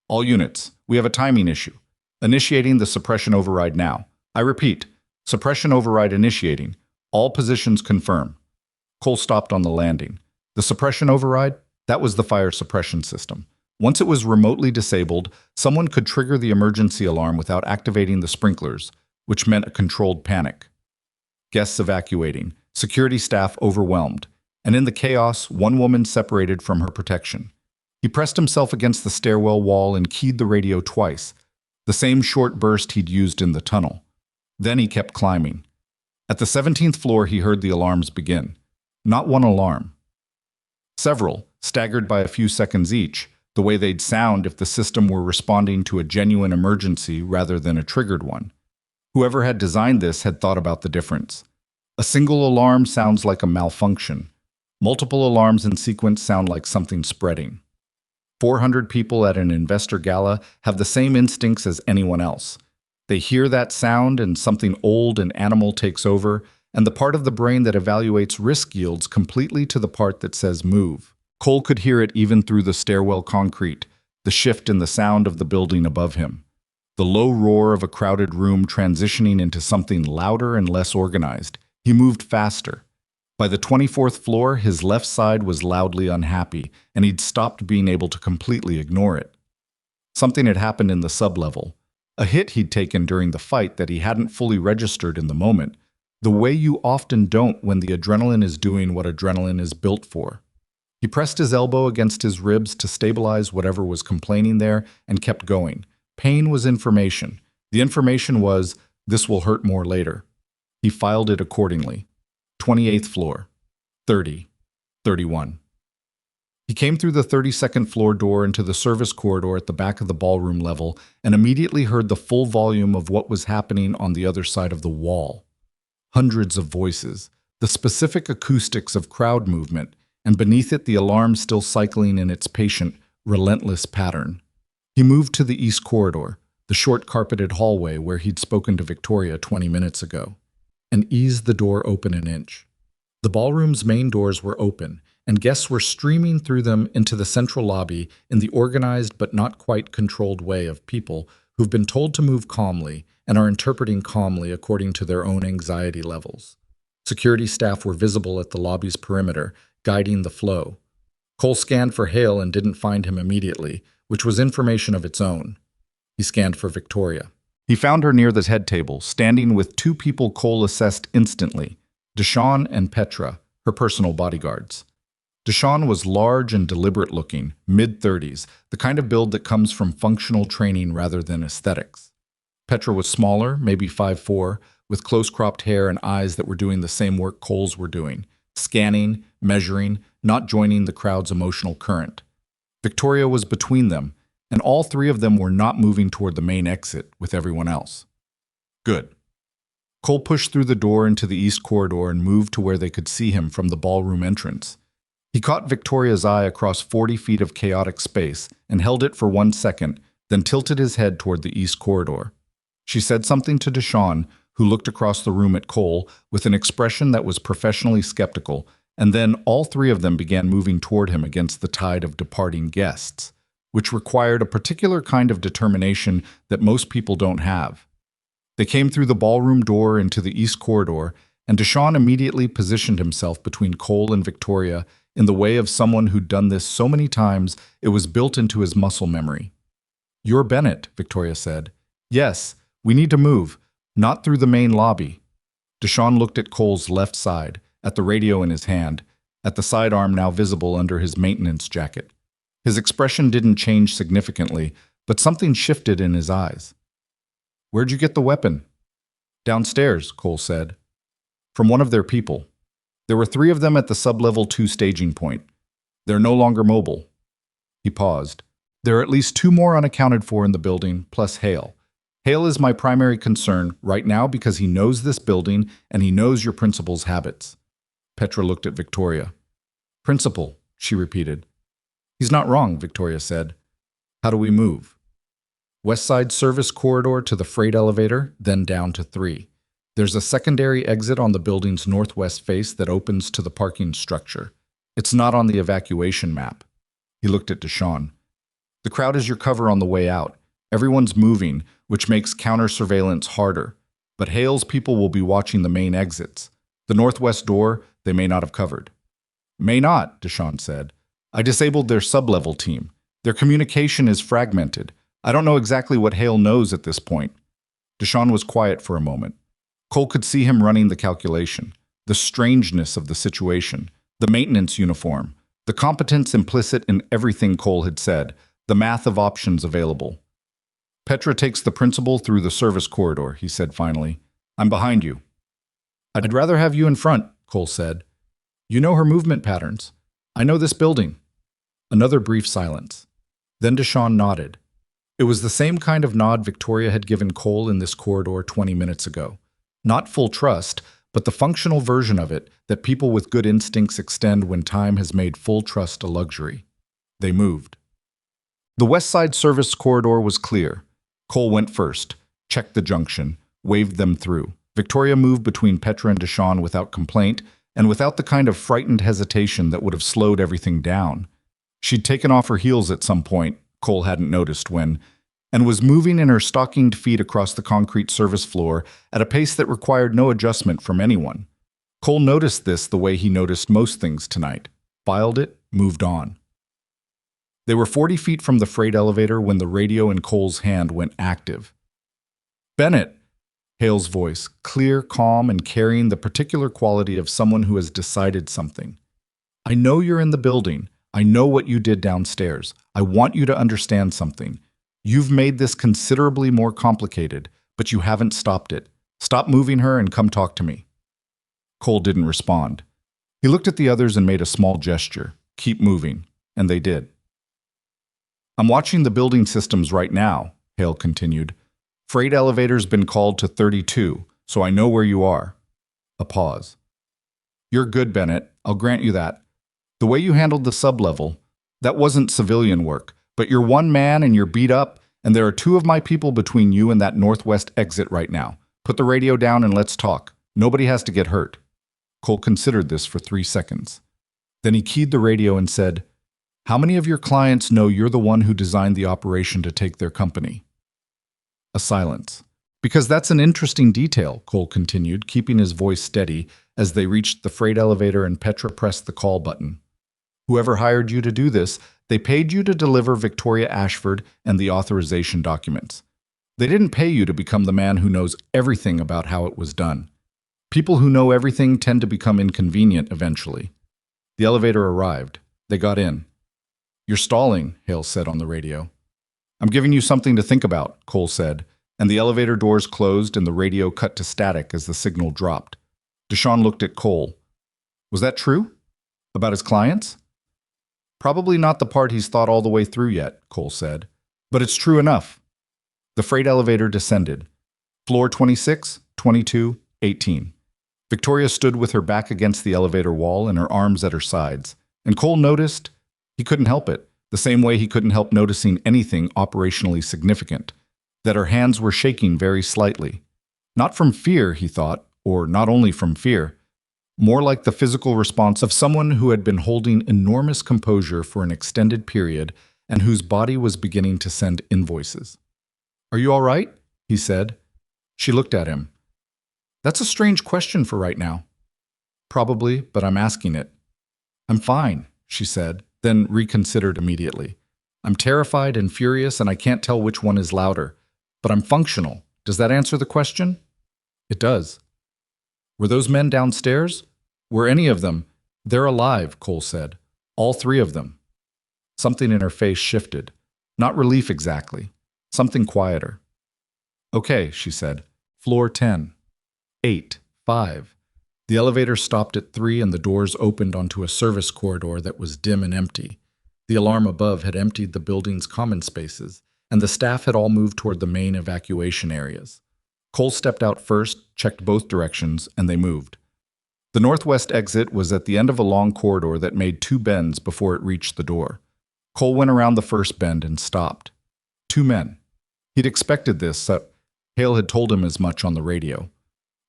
"All units, we have a timing issue. Initiating the suppression override now. I repeat, suppression override initiating. All positions confirm." Cole stopped on the landing. The suppression override? That was the fire suppression system. Once it was remotely disabled, someone could trigger the emergency alarm without activating the sprinklers, which meant a controlled panic. Guests evacuating, security staff overwhelmed, and in the chaos, one woman separated from her protection. He pressed himself against the stairwell wall and keyed the radio twice, the same short burst he'd used in the tunnel. Then he kept climbing. At the 17th floor, he heard the alarms begin. Not one alarm. Several, staggered by a few seconds each, the way they'd sound if the system were responding to a genuine emergency rather than a triggered one. Whoever had designed this had thought about the difference. A single alarm sounds like a malfunction. Multiple alarms in sequence sound like something spreading. 400 people at an investor gala have the same instincts as anyone else. They hear that sound and something old and animal takes over, and the part of the brain that evaluates risk yields completely to the part that says move. Cole could hear it even through the stairwell concrete, the shift in the sound of the building above him. The low roar of a crowded room transitioning into something louder and less organized. He moved faster. By the 24th floor, his left side was loudly unhappy, and he'd stopped being able to completely ignore it. Something had happened in the sublevel. A hit he'd taken during the fight that he hadn't fully registered in the moment, the way you often don't when the adrenaline is doing what adrenaline is built for. He pressed his elbow against his ribs to stabilize whatever was complaining there and kept going. Pain was information. The information was, this will hurt more later. He filed it accordingly. 28th floor, 30, 31. He came through the 32nd floor door into the service corridor at the back of the ballroom level and immediately heard the full volume of what was happening on the other side of the wall. Hundreds of voices, the specific acoustics of crowd movement, and beneath it the alarm still cycling in its patient, relentless pattern. He moved to the east corridor, the short carpeted hallway where he'd spoken to Victoria 20 minutes ago, and eased the door open an inch. The ballroom's main doors were open, and guests were streaming through them into the central lobby in the organized but not quite controlled way of people who've been told to move calmly and are interpreting calmly according to their own anxiety levels. Security staff were visible at the lobby's perimeter, guiding the flow. Cole scanned for Hale and didn't find him immediately, which was information of its own. He scanned for Victoria. He found her near the head table, standing with two people Cole assessed instantly, Deshawn and Petra, her personal bodyguards. Deshawn was large and deliberate-looking, mid-30s, the kind of build that comes from functional training rather than aesthetics. Petra was smaller, maybe 5'4", with close-cropped hair and eyes that were doing the same work Cole's were doing, scanning, measuring, not joining the crowd's emotional current. Victoria was between them, and all three of them were not moving toward the main exit with everyone else. Good. Cole pushed through the door into the east corridor and moved to where they could see him from the ballroom entrance. He caught Victoria's eye across 40 feet of chaotic space and held it for 1 second, then tilted his head toward the east corridor. She said something to Deshawn, who looked across the room at Cole with an expression that was professionally skeptical, and then all three of them began moving toward him against the tide of departing guests, which required a particular kind of determination that most people don't have. They came through the ballroom door into the east corridor, and Deshawn immediately positioned himself between Cole and Victoria in the way of someone who'd done this so many times it was built into his muscle memory. "You're Bennett," Victoria said. "Yes, we need to move, not through the main lobby." Deshawn looked at Cole's left side, at the radio in his hand, at the sidearm now visible under his maintenance jacket. His expression didn't change significantly, but something shifted in his eyes. "Where'd you get the weapon?" "Downstairs," Cole said. "From one of their people. There were 3 of them at the sub-level 2 staging point. They're no longer mobile." He paused. "There are at least 2 more unaccounted for in the building, plus Hale. Hale is my primary concern right now because he knows this building and he knows your principal's habits." Petra looked at Victoria. "Principal," she repeated. "He's not wrong," Victoria said. "How do we move?" "West side service corridor to the freight elevator, then down to 3. There's a secondary exit on the building's northwest face that opens to the parking structure. It's not on the evacuation map." He looked at Deshawn. "The crowd is your cover on the way out. Everyone's moving, which makes counter-surveillance harder. But Hale's people will be watching the main exits. The northwest door, they may not have covered." "May not," Deshawn said. "I disabled their sub-level team. Their communication is fragmented. I don't know exactly what Hale knows at this point." Deshawn was quiet for a moment. Cole could see him running the calculation, the strangeness of the situation, the maintenance uniform, the competence implicit in everything Cole had said, the math of options available. "Petra takes the principal through the service corridor," he said finally. "I'm behind you." "I'd rather have you in front," Cole said. "You know her movement patterns. I know this building." Another brief silence. Then Deshawn nodded. It was the same kind of nod Victoria had given Cole in this corridor 20 minutes ago. Not full trust, but the functional version of it that people with good instincts extend when time has made full trust a luxury. They moved. The West Side service corridor was clear. Cole went first, checked the junction, waved them through. Victoria moved between Petra and Deshawn without complaint, and without the kind of frightened hesitation that would have slowed everything down. She'd taken off her heels at some point, Cole hadn't noticed when, and was moving in her stockinged feet across the concrete service floor at a pace that required no adjustment from anyone. Cole noticed this the way he noticed most things tonight. Filed it, moved on. They were 40 feet from the freight elevator when the radio in Cole's hand went active. "Bennett," Hale's voice, clear, calm, and carrying the particular quality of someone who has decided something. "I know you're in the building. I know what you did downstairs. I want you to understand something. You've made this considerably more complicated, but you haven't stopped it. Stop moving her and come talk to me." Cole didn't respond. He looked at the others and made a small gesture. "Keep moving." And they did. "I'm watching the building systems right now," Hale continued. "Freight elevator's been called to 32, so I know where you are." A pause. "You're good, Bennett. I'll grant you that. The way you handled the sublevel, that wasn't civilian work, but you're one man and you're beat up, and there are two of my people between you and that northwest exit right now. Put the radio down and let's talk. Nobody has to get hurt." Cole considered this for 3 seconds. Then he keyed the radio and said, "How many of your clients know you're the one who designed the operation to take their company?" A silence. "Because that's an interesting detail," Cole continued, keeping his voice steady as they reached the freight elevator and Petra pressed the call button. "Whoever hired you to do this, they paid you to deliver Victoria Ashford and the authorization documents. They didn't pay you to become the man who knows everything about how it was done. People who know everything tend to become inconvenient eventually." The elevator arrived. They got in. "You're stalling," Hale said on the radio. "I'm giving you something to think about," Cole said, and the elevator doors closed and the radio cut to static as the signal dropped. Deshawn looked at Cole. "Was that true? About his clients?" "Probably not the part he's thought all the way through yet," Cole said. "But it's true enough." The freight elevator descended. Floor 26, 22, 18. Victoria stood with her back against the elevator wall and her arms at her sides, and Cole noticed, he couldn't help it, the same way he couldn't help noticing anything operationally significant, that her hands were shaking very slightly. Not from fear, he thought, or not only from fear, more like the physical response of someone who had been holding enormous composure for an extended period and whose body was beginning to send invoices. "Are you all right?" he said. She looked at him. "That's a strange question for right now." "Probably, but I'm asking it." "I'm fine," she said, then reconsidered immediately. "I'm terrified and furious and I can't tell which one is louder. But I'm functional. Does that answer the question?" "It does." "Were those men downstairs?" "Were any of them?" "They're alive," Cole said. "All 3 of them." Something in her face shifted. Not relief exactly. Something quieter. "Okay," she said. "Floor 10. 8, 5. The elevator stopped at 3 and the doors opened onto a service corridor that was dim and empty. The alarm above had emptied the building's common spaces, and the staff had all moved toward the main evacuation areas. Cole stepped out first, checked both directions, and they moved. The northwest exit was at the end of a long corridor that made 2 bends before it reached the door. Cole went around the first bend and stopped. 2 men. He'd expected this, Hale had told him as much on the radio.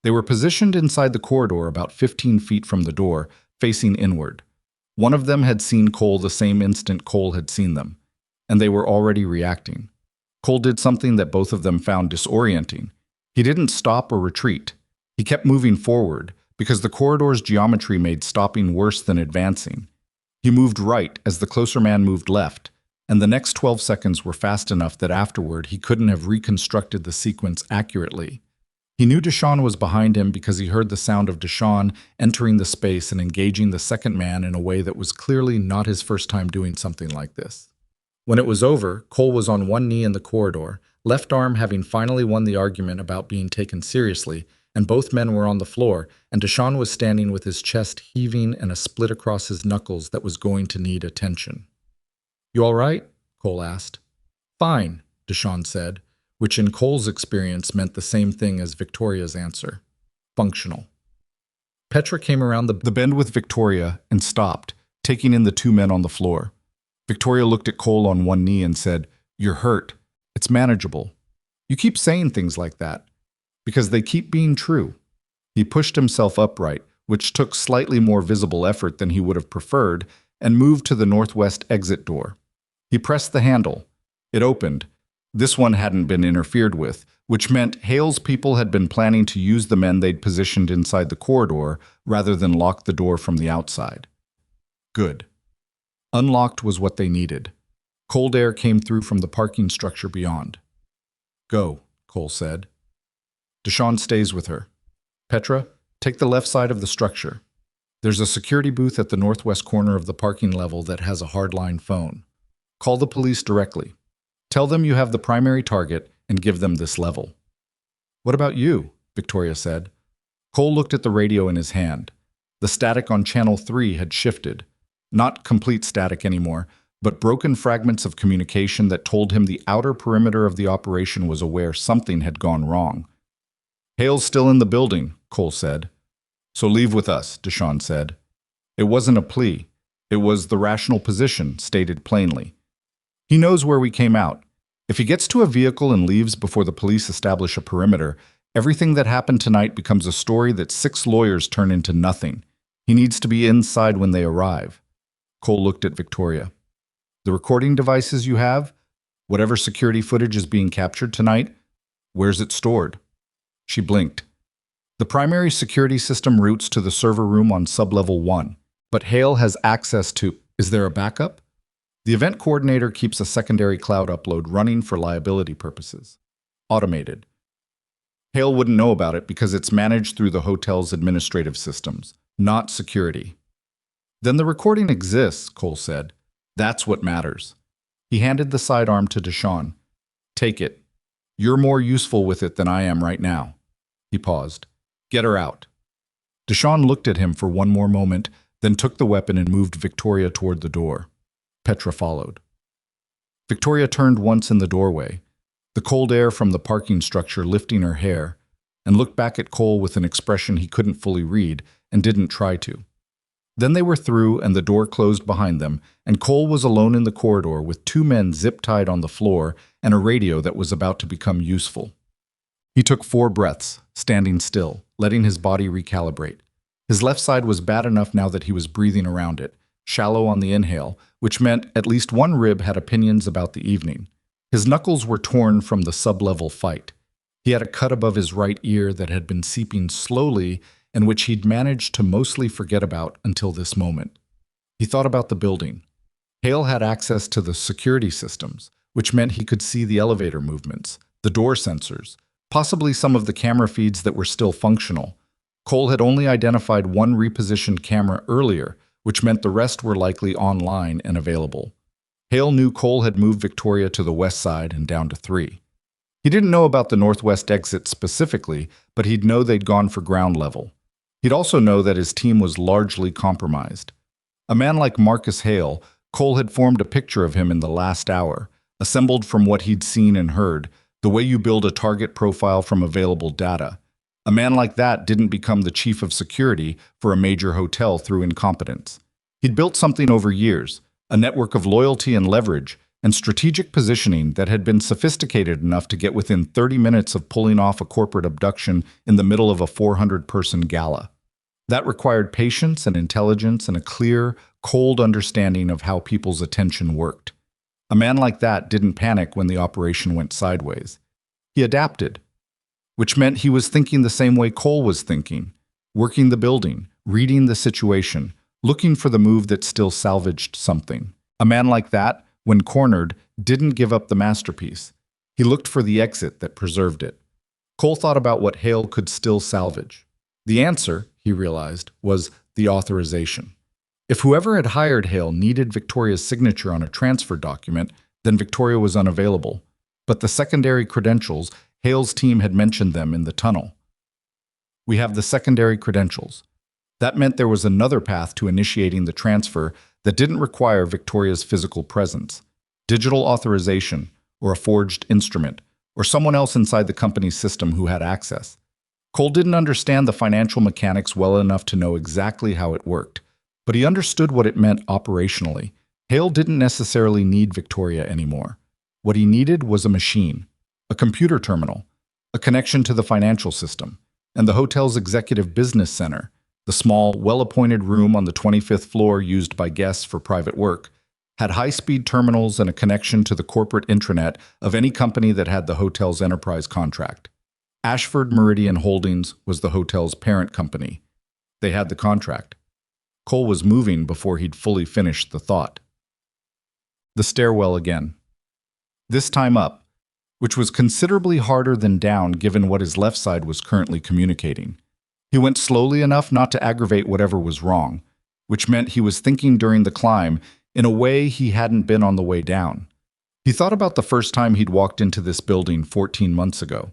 They were positioned inside the corridor about 15 feet from the door, facing inward. One of them had seen Cole the same instant Cole had seen them, and they were already reacting. Cole did something that both of them found disorienting. He didn't stop or retreat. He kept moving forward, because the corridor's geometry made stopping worse than advancing. He moved right as the closer man moved left, and the next 12 seconds were fast enough that afterward he couldn't have reconstructed the sequence accurately. He knew Deshawn was behind him because he heard the sound of Deshawn entering the space and engaging the second man in a way that was clearly not his first time doing something like this. When it was over, Cole was on one knee in the corridor, left arm having finally won the argument about being taken seriously, and both men were on the floor, and Deshawn was standing with his chest heaving and a split across his knuckles that was going to need attention. "You all right?" Cole asked. "Fine," Deshawn said, which in Cole's experience meant the same thing as Victoria's answer. Functional. Petra came around the bend with Victoria and stopped, taking in the two men on the floor. Victoria looked at Cole on one knee and said, "You're hurt. It's manageable. You keep saying things like that because they keep being true." He pushed himself upright, which took slightly more visible effort than he would have preferred, and moved to the northwest exit door. He pressed the handle. It opened. This one hadn't been interfered with, which meant Hale's people had been planning to use the men they'd positioned inside the corridor rather than lock the door from the outside. Good. Unlocked was what they needed. Cold air came through from the parking structure beyond. "Go," Cole said. Deshawn stays with her. "Petra, take the left side of the structure. There's a security booth at the northwest corner of the parking level that has a hardline phone. Call the police directly. Tell them you have the primary target and give them this level." "What about you?" Victoria said. Cole looked at the radio in his hand. The static on Channel 3 had shifted. Not complete static anymore, but broken fragments of communication that told him the outer perimeter of the operation was aware something had gone wrong. "Hale's still in the building," Cole said. "So leave with us," Deshawn said. It wasn't a plea. It was the rational position, stated plainly. He knows where we came out. If he gets to a vehicle and leaves before the police establish a perimeter, everything that happened tonight becomes a story that 6 lawyers turn into nothing. He needs to be inside when they arrive. Cole looked at Victoria. "The recording devices you have, whatever security footage is being captured tonight, where's it stored?" She blinked. "The primary security system routes to the server room on sublevel 1, but Hale has access to—" "Is there a backup?" "The event coordinator keeps a secondary cloud upload running for liability purposes. Automated. Hale wouldn't know about it because it's managed through the hotel's administrative systems, not security." "Then the recording exists," Cole said. "That's what matters." He handed the sidearm to Deshawn. "Take it. You're more useful with it than I am right now." He paused. "Get her out." Deshawn looked at him for one more moment, then took the weapon and moved Victoria toward the door. Petra followed. Victoria turned once in the doorway, the cold air from the parking structure lifting her hair, and looked back at Cole with an expression he couldn't fully read and didn't try to. Then they were through and the door closed behind them, and Cole was alone in the corridor with 2 men zip-tied on the floor and a radio that was about to become useful. He took 4 breaths, standing still, letting his body recalibrate. His left side was bad enough now that he was breathing around it, shallow on the inhale, which meant at least one rib had opinions about the evening. His knuckles were torn from the sub-level fight. He had a cut above his right ear that had been seeping slowly and which he'd managed to mostly forget about until this moment. He thought about the building. Hale had access to the security systems, which meant he could see the elevator movements, the door sensors, possibly some of the camera feeds that were still functional. Cole had only identified one repositioned camera earlier, which meant the rest were likely online and available. Hale knew Cole had moved Victoria to the west side and down to 3. He didn't know about the northwest exit specifically, but he'd know they'd gone for ground level. He'd also know that his team was largely compromised. A man like Marcus Hale, Cole had formed a picture of him in the last hour, assembled from what he'd seen and heard, the way you build a target profile from available data. A man like that didn't become the chief of security for a major hotel through incompetence. He'd built something over years, a network of loyalty and leverage, and strategic positioning that had been sophisticated enough to get within 30 minutes of pulling off a corporate abduction in the middle of a 400-person gala. That required patience and intelligence and a clear, cold understanding of how people's attention worked. A man like that didn't panic when the operation went sideways. He adapted, which meant he was thinking the same way Cole was thinking, working the building, reading the situation, looking for the move that still salvaged something. A man like that, when cornered, didn't give up the masterpiece. He looked for the exit that preserved it. Cole thought about what Hale could still salvage. The answer, he realized, was the authorization. If whoever had hired Hale needed Victoria's signature on a transfer document, then Victoria was unavailable. But the secondary credentials, Hale's team had mentioned them in the tunnel. "We have the secondary credentials." That meant there was another path to initiating the transfer that didn't require Victoria's physical presence. Digital authorization, or a forged instrument, or someone else inside the company's system who had access. Cole didn't understand the financial mechanics well enough to know exactly how it worked, but he understood what it meant operationally. Hale didn't necessarily need Victoria anymore. What he needed was a machine, a computer terminal, a connection to the financial system, and the hotel's executive business center, the small, well-appointed room on the 25th floor used by guests for private work, had high-speed terminals and a connection to the corporate intranet of any company that had the hotel's enterprise contract. Ashford Meridian Holdings was the hotel's parent company. They had the contract. Cole was moving before he'd fully finished the thought. The stairwell again. This time up, which was considerably harder than down given what his left side was currently communicating. He went slowly enough not to aggravate whatever was wrong, which meant he was thinking during the climb in a way he hadn't been on the way down. He thought about the first time he'd walked into this building 14 months ago.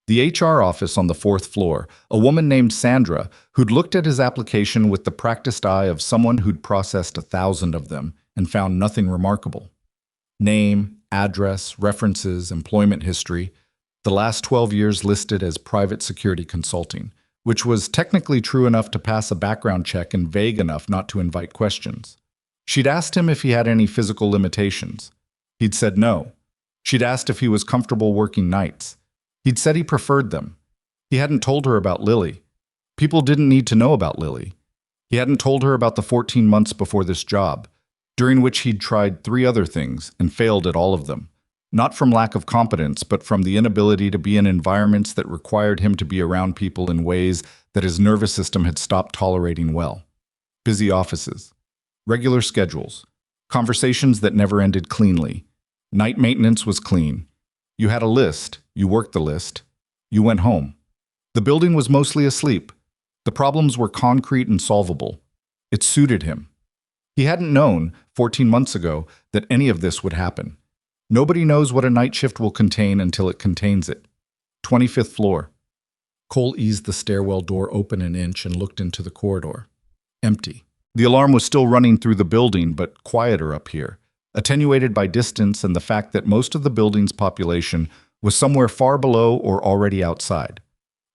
The HR office on the 4th floor, a woman named Sandra, who'd looked at his application with the practiced eye of someone who'd processed 1,000 of them and found nothing remarkable. Name, address, references, employment history, the last 12 years listed as private security consulting, which was technically true enough to pass a background check and vague enough not to invite questions. She'd asked him if he had any physical limitations. He'd said no. She'd asked if he was comfortable working nights. He'd said he preferred them. He hadn't told her about Lily. People didn't need to know about Lily. He hadn't told her about the 14 months before this job, during which he'd tried 3 other things and failed at all of them, not from lack of competence, but from the inability to be in environments that required him to be around people in ways that his nervous system had stopped tolerating well. Busy offices, regular schedules, conversations that never ended cleanly. Night maintenance was clean. You had a list, you worked the list, you went home. The building was mostly asleep. The problems were concrete and solvable. It suited him. He hadn't known, 14 months ago, that any of this would happen. Nobody knows what a night shift will contain until it contains it. 25th floor. Cole eased the stairwell door open an inch and looked into the corridor. Empty. The alarm was still running through the building, but quieter up here, attenuated by distance and the fact that most of the building's population was somewhere far below or already outside.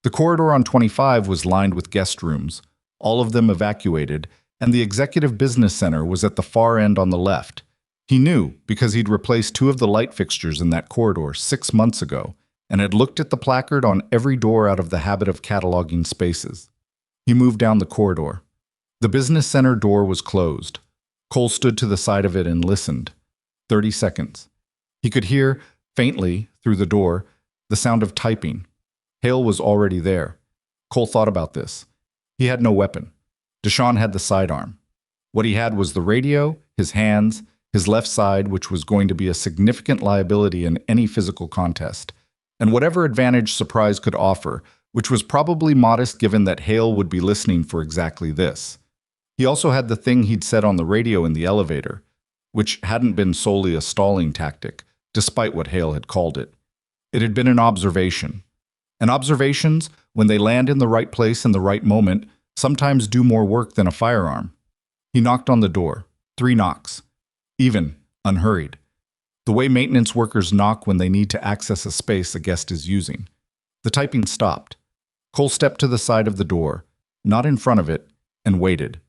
The corridor on 25 was lined with guest rooms, all of them evacuated, and the executive business center was at the far end on the left. He knew because he'd replaced 2 of the light fixtures in that corridor 6 months ago and had looked at the placard on every door out of the habit of cataloging spaces. He moved down the corridor. The business center door was closed. Cole stood to the side of it and listened. 30 seconds. He could hear, faintly, through the door, the sound of typing. Hale was already there. Cole thought about this. He had no weapon. Deshawn had the sidearm. What he had was the radio, his hands, his left side, which was going to be a significant liability in any physical contest, and whatever advantage surprise could offer, which was probably modest given that Hale would be listening for exactly this. He also had the thing he'd said on the radio in the elevator, which hadn't been solely a stalling tactic, despite what Hale had called it. It had been an observation. And observations, when they land in the right place in the right moment, sometimes do more work than a firearm. He knocked on the door. 3 knocks. Even, unhurried. The way maintenance workers knock when they need to access a space a guest is using. The typing stopped. Cole stepped to the side of the door, not in front of it, and waited.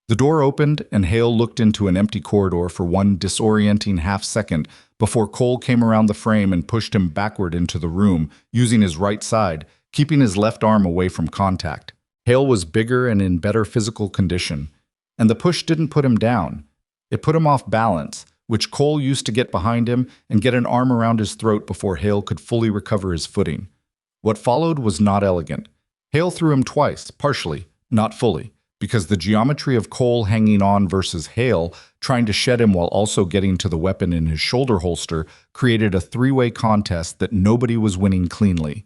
The door opened and Hale looked into an empty corridor for one disorienting half-second before Cole came around the frame and pushed him backward into the room, using his right side, keeping his left arm away from contact. Hale was bigger and in better physical condition, and the push didn't put him down. It put him off balance, which Cole used to get behind him and get an arm around his throat before Hale could fully recover his footing. What followed was not elegant. Hale threw him twice, partially, not fully, because the geometry of Cole hanging on versus Hale trying to shed him while also getting to the weapon in his shoulder holster created a 3-way contest that nobody was winning cleanly.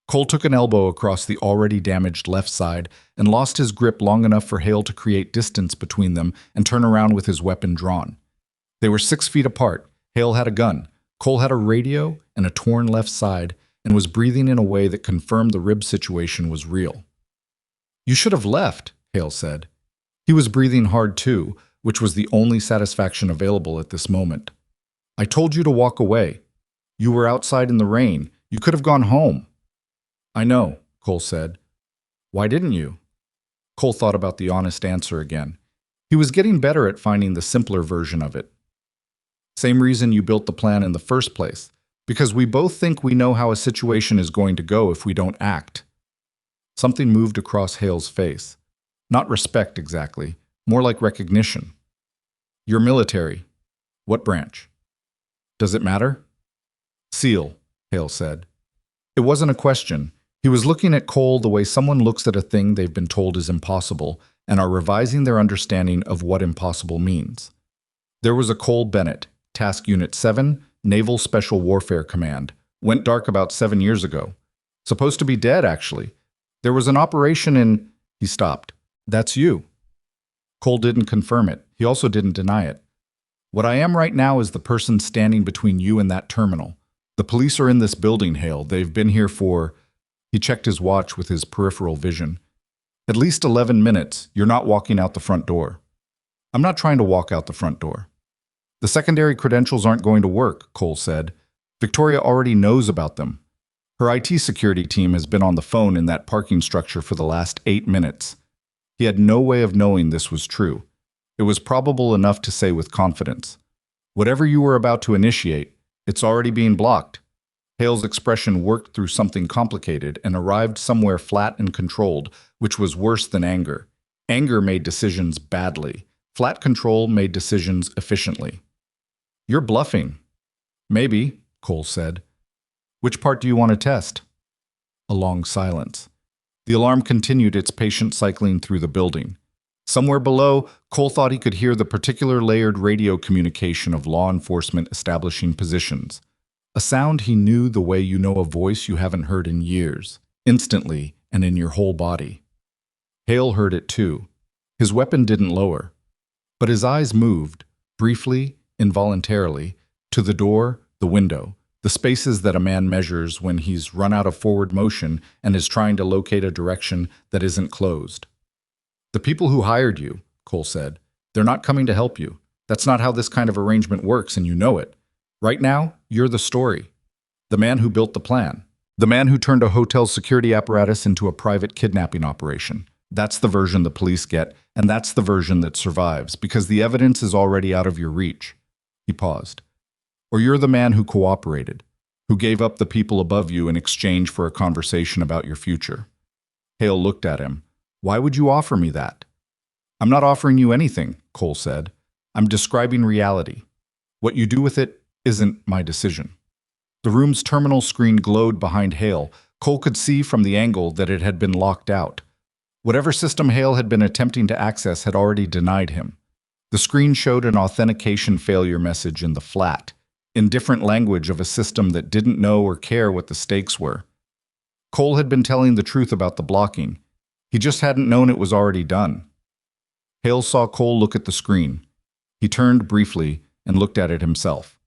Cole took an elbow across the already damaged left side and lost his grip long enough for Hale to create distance between them and turn around with his weapon drawn. They were 6 feet apart. Hale had a gun. Cole had a radio and a torn left side and was breathing in a way that confirmed the rib situation was real. "You should have left," Hale said. He was breathing hard too, which was the only satisfaction available at this moment. "I told you to walk away. You were outside in the rain. You could have gone home." "I know," Cole said, Why didn't you? Cole thought about the honest answer again. He was getting better at finding the simpler version of it. Same reason you built the plan in the first place. Because we both think we know how a situation is going to go if we don't act. Something moved across Hale's face. Not respect exactly, more like recognition. You're military. What branch? Does it matter? SEAL, Hale said. It wasn't a question. He was looking at Cole the way someone looks at a thing they've been told is impossible and are revising their understanding of what impossible means. There was a Cole Bennett, Task Unit 7, Naval Special Warfare Command. Went dark about 7 years ago. Supposed to be dead, actually. There was an operation in... He stopped. That's you. Cole didn't confirm it. He also didn't deny it. What I am right now is the person standing between you and that terminal. The police are in this building, Hale. They've been here for... He checked his watch with his peripheral vision. At least 11 minutes. You're not walking out the front door. I'm not trying to walk out the front door. The secondary credentials aren't going to work, Cole said. Victoria already knows about them. Her IT security team has been on the phone in that parking structure for the last 8 minutes. He had no way of knowing this was true. It was probable enough to say with confidence. Whatever you were about to initiate, it's already being blocked. Hale's expression worked through something complicated and arrived somewhere flat and controlled, which was worse than anger. Anger made decisions badly. Flat control made decisions efficiently. You're bluffing. Maybe, Cole said. Which part do you want to test? A long silence. The alarm continued its patient cycling through the building. Somewhere below, Cole thought he could hear the particular layered radio communication of law enforcement establishing positions. A sound he knew the way you know a voice you haven't heard in years, instantly and in your whole body. Hale heard it too. His weapon didn't lower. But his eyes moved, briefly, involuntarily, to the door, the window, the spaces that a man measures when he's run out of forward motion and is trying to locate a direction that isn't closed. The people who hired you, Cole said, they're not coming to help you. That's not how this kind of arrangement works, and you know it. Right now, you're the story. The man who built the plan. The man who turned a hotel security apparatus into a private kidnapping operation. That's the version the police get, and that's the version that survives, because the evidence is already out of your reach. He paused. Or you're the man who cooperated, who gave up the people above you in exchange for a conversation about your future. Hale looked at him. Why would you offer me that? I'm not offering you anything, Cole said. I'm describing reality. What you do with it isn't my decision. The room's terminal screen glowed behind Hale. Cole could see from the angle that it had been locked out. Whatever system Hale had been attempting to access had already denied him. The screen showed an authentication failure message in the flat, indifferent language of a system that didn't know or care what the stakes were. Cole had been telling the truth about the blocking. He just hadn't known it was already done. Hale saw Cole look at the screen. He turned briefly and looked at it himself.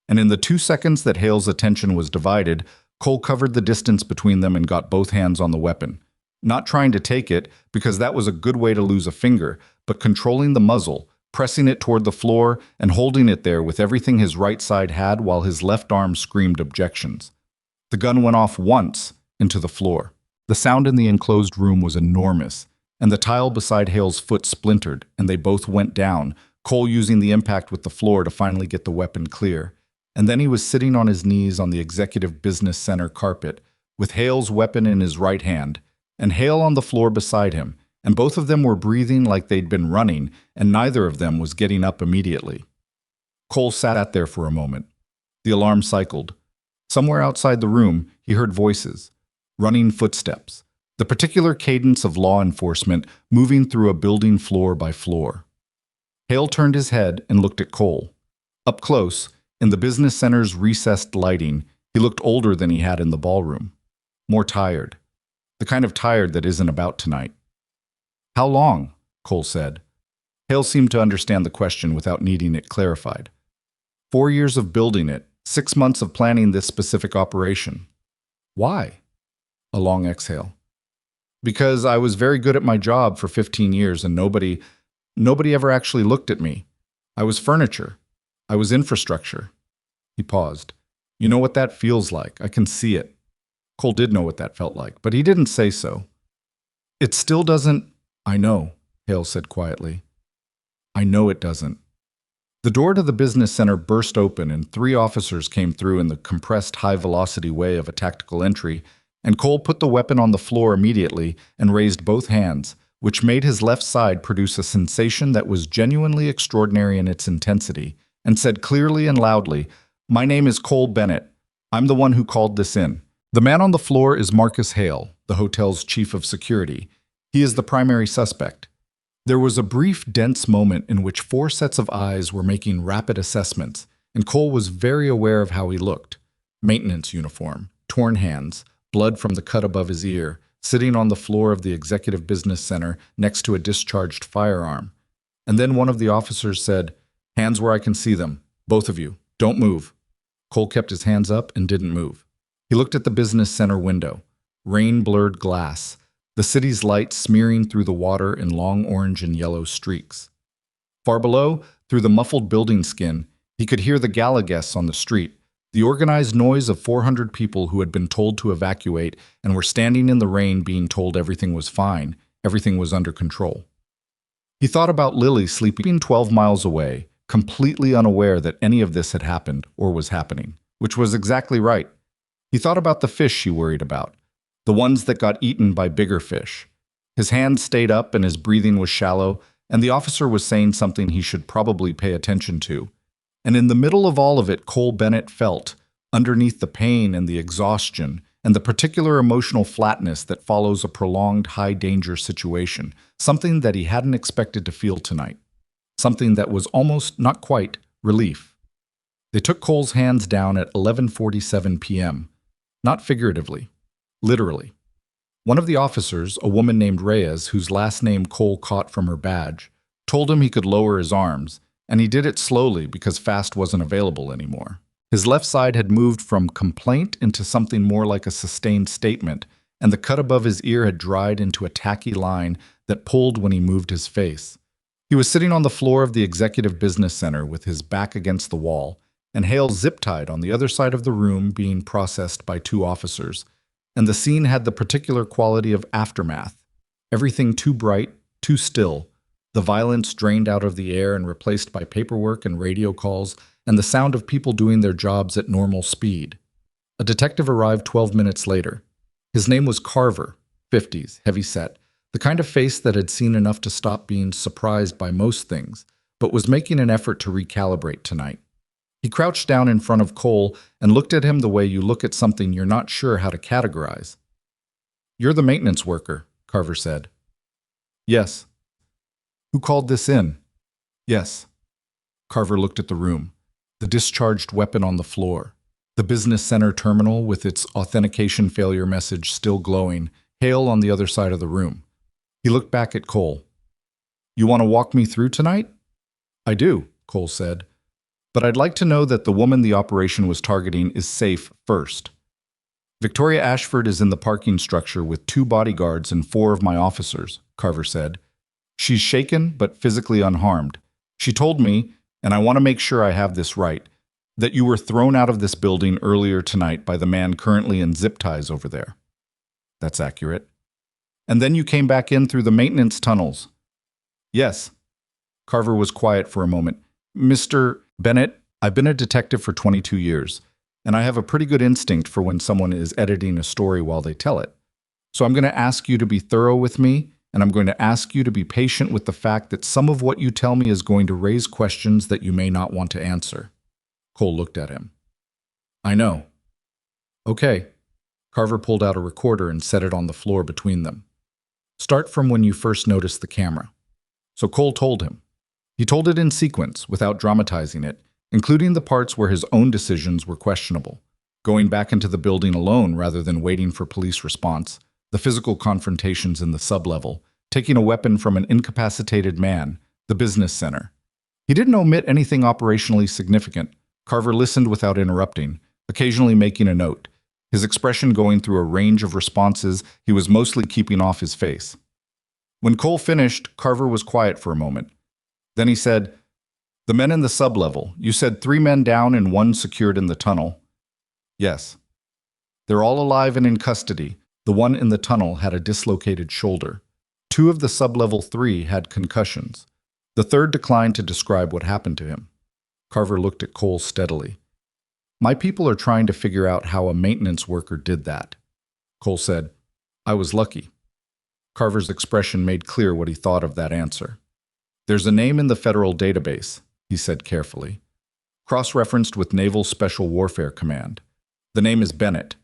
And in the 2 seconds that Hale's attention was divided, Cole covered the distance between them and got both hands on the weapon. Not trying to take it, because that was a good way to lose a finger, but controlling the muzzle, pressing it toward the floor and holding it there with everything his right side had while his left arm screamed objections. The gun went off once into the floor. The sound in the enclosed room was enormous, and the tile beside Hale's foot splintered, and they both went down, Cole using the impact with the floor to finally get the weapon clear. And then he was sitting on his knees on the executive business center carpet, with Hale's weapon in his right hand, and Hale on the floor beside him, and both of them were breathing like they'd been running, and neither of them was getting up immediately. Cole sat there for a moment. The alarm cycled. Somewhere outside the room, he heard voices, running footsteps, the particular cadence of law enforcement moving through a building floor by floor. Hale turned his head and looked at Cole. Up close, in the business center's recessed lighting, he looked older than he had in the ballroom. More tired. The kind of tired that isn't about tonight. How long? Cole said. Hale seemed to understand the question without needing it clarified. 4 years of building it, 6 months of planning this specific operation. Why? A long exhale. Because I was very good at my job for 15 years and nobody ever actually looked at me. I was furniture. I was infrastructure. He paused. You know what that feels like. I can see it. Cole did know what that felt like, but he didn't say so. It still doesn't. I know, Hale said quietly. I know it doesn't. The door to the business center burst open and 3 officers came through in the compressed high-velocity way of a tactical entry, and Cole put the weapon on the floor immediately and raised both hands, which made his left side produce a sensation that was genuinely extraordinary in its intensity, and said clearly and loudly, "My name is Cole Bennett. I'm the one who called this in. The man on the floor is Marcus Hale, the hotel's chief of security. He is the primary suspect." There was a brief, dense moment in which 4 sets of eyes were making rapid assessments, and Cole was very aware of how he looked. Maintenance uniform, torn hands, blood from the cut above his ear, sitting on the floor of the executive business center next to a discharged firearm. And then one of the officers said, "Hands where I can see them. Both of you. Don't move." Cole kept his hands up and didn't move. He looked at the business center window. Rain-blurred glass. The city's light smearing through the water in long orange and yellow streaks. Far below, through the muffled building skin, he could hear the gala guests on the street, the organized noise of 400 people who had been told to evacuate and were standing in the rain being told everything was fine, everything was under control. He thought about Lily sleeping 12 miles away, completely unaware that any of this had happened or was happening, which was exactly right. He thought about the fish she worried about, the ones that got eaten by bigger fish. His hand stayed up and his breathing was shallow, and the officer was saying something he should probably pay attention to. And in the middle of all of it, Cole Bennett felt, underneath the pain and the exhaustion and the particular emotional flatness that follows a prolonged high-danger situation, something that he hadn't expected to feel tonight. Something that was almost, not quite, relief. They took Cole's hands down at 11:47 p.m., not figuratively. Literally. One of the officers, a woman named Reyes, whose last name Cole caught from her badge, told him he could lower his arms, and he did it slowly because fast wasn't available anymore. His left side had moved from complaint into something more like a sustained statement, and the cut above his ear had dried into a tacky line that pulled when he moved his face. He was sitting on the floor of the executive business center with his back against the wall, and Hale zip-tied on the other side of the room being processed by 2 officers. And the scene had the particular quality of aftermath. Everything too bright, too still, the violence drained out of the air and replaced by paperwork and radio calls, and the sound of people doing their jobs at normal speed. A detective arrived 12 minutes later. His name was Carver, 50s, heavy-set, the kind of face that had seen enough to stop being surprised by most things, but was making an effort to recalibrate tonight. He crouched down in front of Cole and looked at him the way you look at something you're not sure how to categorize. "You're the maintenance worker," Carver said. "Yes." "Who called this in?" "Yes." Carver looked at the room, the discharged weapon on the floor, the business center terminal with its authentication failure message still glowing, Hale on the other side of the room. He looked back at Cole. "You want to walk me through tonight?" "I do," Cole said. "But I'd like to know that the woman the operation was targeting is safe first." "Victoria Ashford is in the parking structure with 2 bodyguards and 4 of my officers," Carver said. "She's shaken but physically unharmed. She told me, and I want to make sure I have this right, that you were thrown out of this building earlier tonight by the man currently in zip ties over there." "That's accurate." "And then you came back in through the maintenance tunnels." "Yes." Carver was quiet for a moment. "Mr. Bennett, I've been a detective for 22 years, and I have a pretty good instinct for when someone is editing a story while they tell it. So I'm going to ask you to be thorough with me, and I'm going to ask you to be patient with the fact that some of what you tell me is going to raise questions that you may not want to answer." Cole looked at him. "I know." "Okay." Carver pulled out a recorder and set it on the floor between them. "Start from when you first noticed the camera." So Cole told him. He told it in sequence, without dramatizing it, including the parts where his own decisions were questionable. Going back into the building alone rather than waiting for police response, the physical confrontations in the sublevel, taking a weapon from an incapacitated man, the business center. He didn't omit anything operationally significant. Carver listened without interrupting, occasionally making a note. His expression going through a range of responses he was mostly keeping off his face. When Cole finished, Carver was quiet for a moment. Then he said, "The men in the sublevel, you said 3 men down and 1 secured in the tunnel." "Yes." "They're all alive and in custody. The one in the tunnel had a dislocated shoulder. 2 of the sub-level 3 had concussions. The third declined to describe what happened to him. Carver looked at Cole steadily. My people are trying to figure out how a maintenance worker did that. Cole said, I was lucky. Carver's expression made clear what he thought of that answer. There's a name in the federal database, he said carefully. Cross-referenced with Naval Special Warfare Command. The name is Bennett.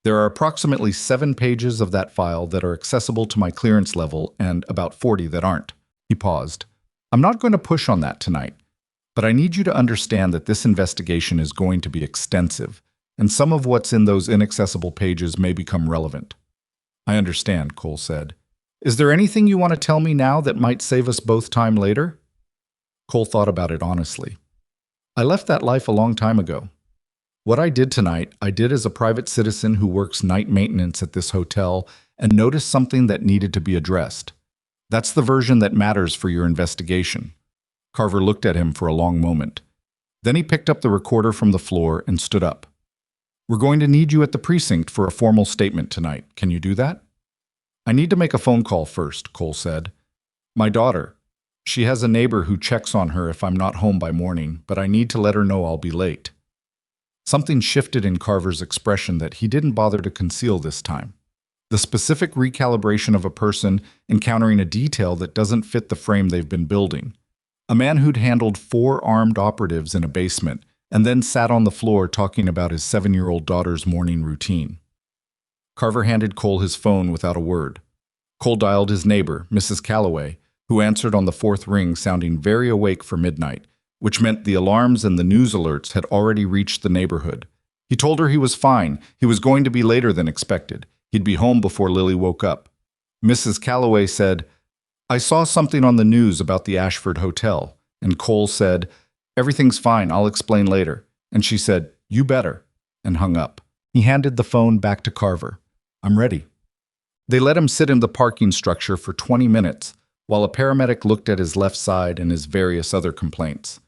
There are approximately 7 pages of that file that are accessible to my clearance level and about 40 that aren't. He paused. I'm not going to push on that tonight, but I need you to understand that this investigation is going to be extensive, and some of what's in those inaccessible pages may become relevant. I understand, Cole said. Is there anything you want to tell me now that might save us both time later? Cole thought about it honestly. I left that life a long time ago. What I did tonight, I did as a private citizen who works night maintenance at this hotel and noticed something that needed to be addressed. That's the version that matters for your investigation. Carver looked at him for a long moment. Then he picked up the recorder from the floor and stood up. We're going to need you at the precinct for a formal statement tonight. Can you do that? I need to make a phone call first, Cole said. My daughter. She has a neighbor who checks on her if I'm not home by morning, but I need to let her know I'll be late. Something shifted in Carver's expression that he didn't bother to conceal this time. The specific recalibration of a person encountering a detail that doesn't fit the frame they've been building. A man who'd handled 4 armed operatives in a basement and then sat on the floor talking about his 7-year-old daughter's morning routine. Carver handed Cole his phone without a word. Cole dialed his neighbor, Mrs. Calloway, who answered on the 4th ring sounding very awake for midnight, which meant the alarms and the news alerts had already reached the neighborhood. He told her he was fine. He was going to be later than expected. He'd be home before Lily woke up. Mrs. Calloway said, I saw something on the news about the Ashford Hotel, and Cole said, everything's fine, I'll explain later. And she said, you better, and hung up. He handed the phone back to Carver. I'm ready. They let him sit in the parking structure for 20 minutes, while a paramedic looked at his left side and his various other complaints.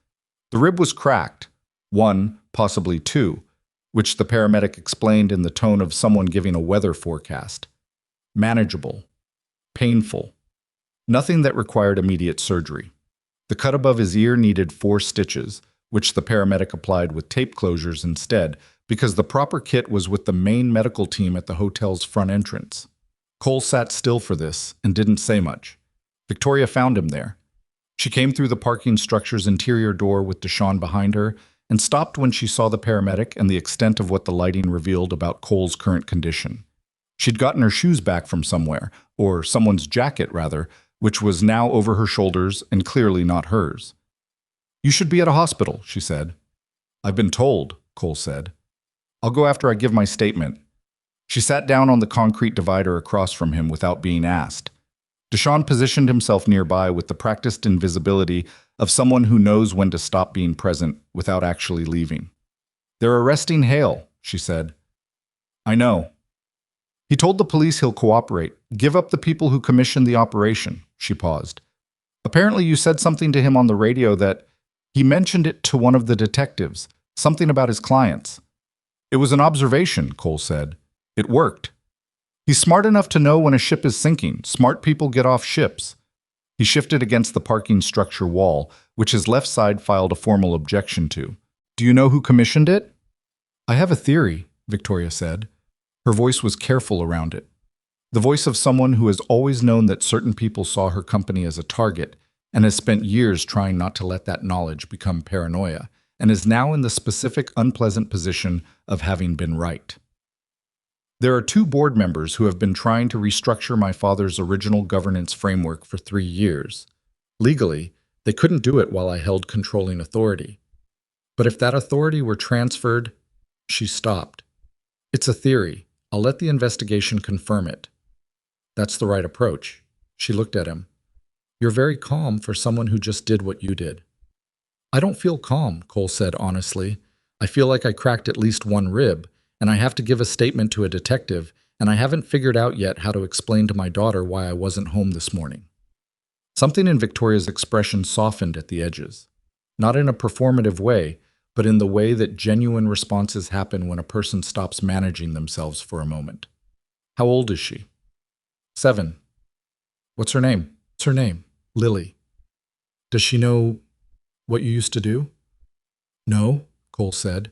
The rib was cracked, 1, possibly 2, which the paramedic explained in the tone of someone giving a weather forecast. Manageable. Painful. Nothing that required immediate surgery. The cut above his ear needed 4 stitches, which the paramedic applied with tape closures instead, because the proper kit was with the main medical team at the hotel's front entrance. Cole sat still for this and didn't say much. Victoria found him there. She came through the parking structure's interior door with Deshawn behind her and stopped when she saw the paramedic and the extent of what the lighting revealed about Cole's current condition. She'd gotten her shoes back from somewhere, or someone's jacket, rather, which was now over her shoulders and clearly not hers. You should be at a hospital, she said. I've been told, Cole said. I'll go after I give my statement. She sat down on the concrete divider across from him without being asked. Deshawn positioned himself nearby with the practiced invisibility of someone who knows when to stop being present without actually leaving. They're arresting Hale, she said. I know. He told the police he'll cooperate, give up the people who commissioned the operation, she paused. Apparently you said something to him on the radio that he mentioned it to one of the detectives, something about his clients. It was an observation, Cole said. It worked. He's smart enough to know when a ship is sinking. Smart people get off ships. He shifted against the parking structure wall, which his left side filed a formal objection to. Do you know who commissioned it? I have a theory, Victoria said. Her voice was careful around it. The voice of someone who has always known that certain people saw her company as a target and has spent years trying not to let that knowledge become paranoia, and is now in the specific unpleasant position of having been right. There are 2 board members who have been trying to restructure my father's original governance framework for 3 years. Legally, they couldn't do it while I held controlling authority. But if that authority were transferred, she stopped. It's a theory. I'll let the investigation confirm it. That's the right approach. She looked at him. You're very calm for someone who just did what you did. I don't feel calm, Cole said honestly. I feel like I cracked at least 1 rib, and I have to give a statement to a detective, and I haven't figured out yet how to explain to my daughter why I wasn't home this morning. Something in Victoria's expression softened at the edges. Not in a performative way, but in the way that genuine responses happen when a person stops managing themselves for a moment. How old is she? 7. What's her name? What's her name? Lily. Does she know what you used to do? No, Cole said.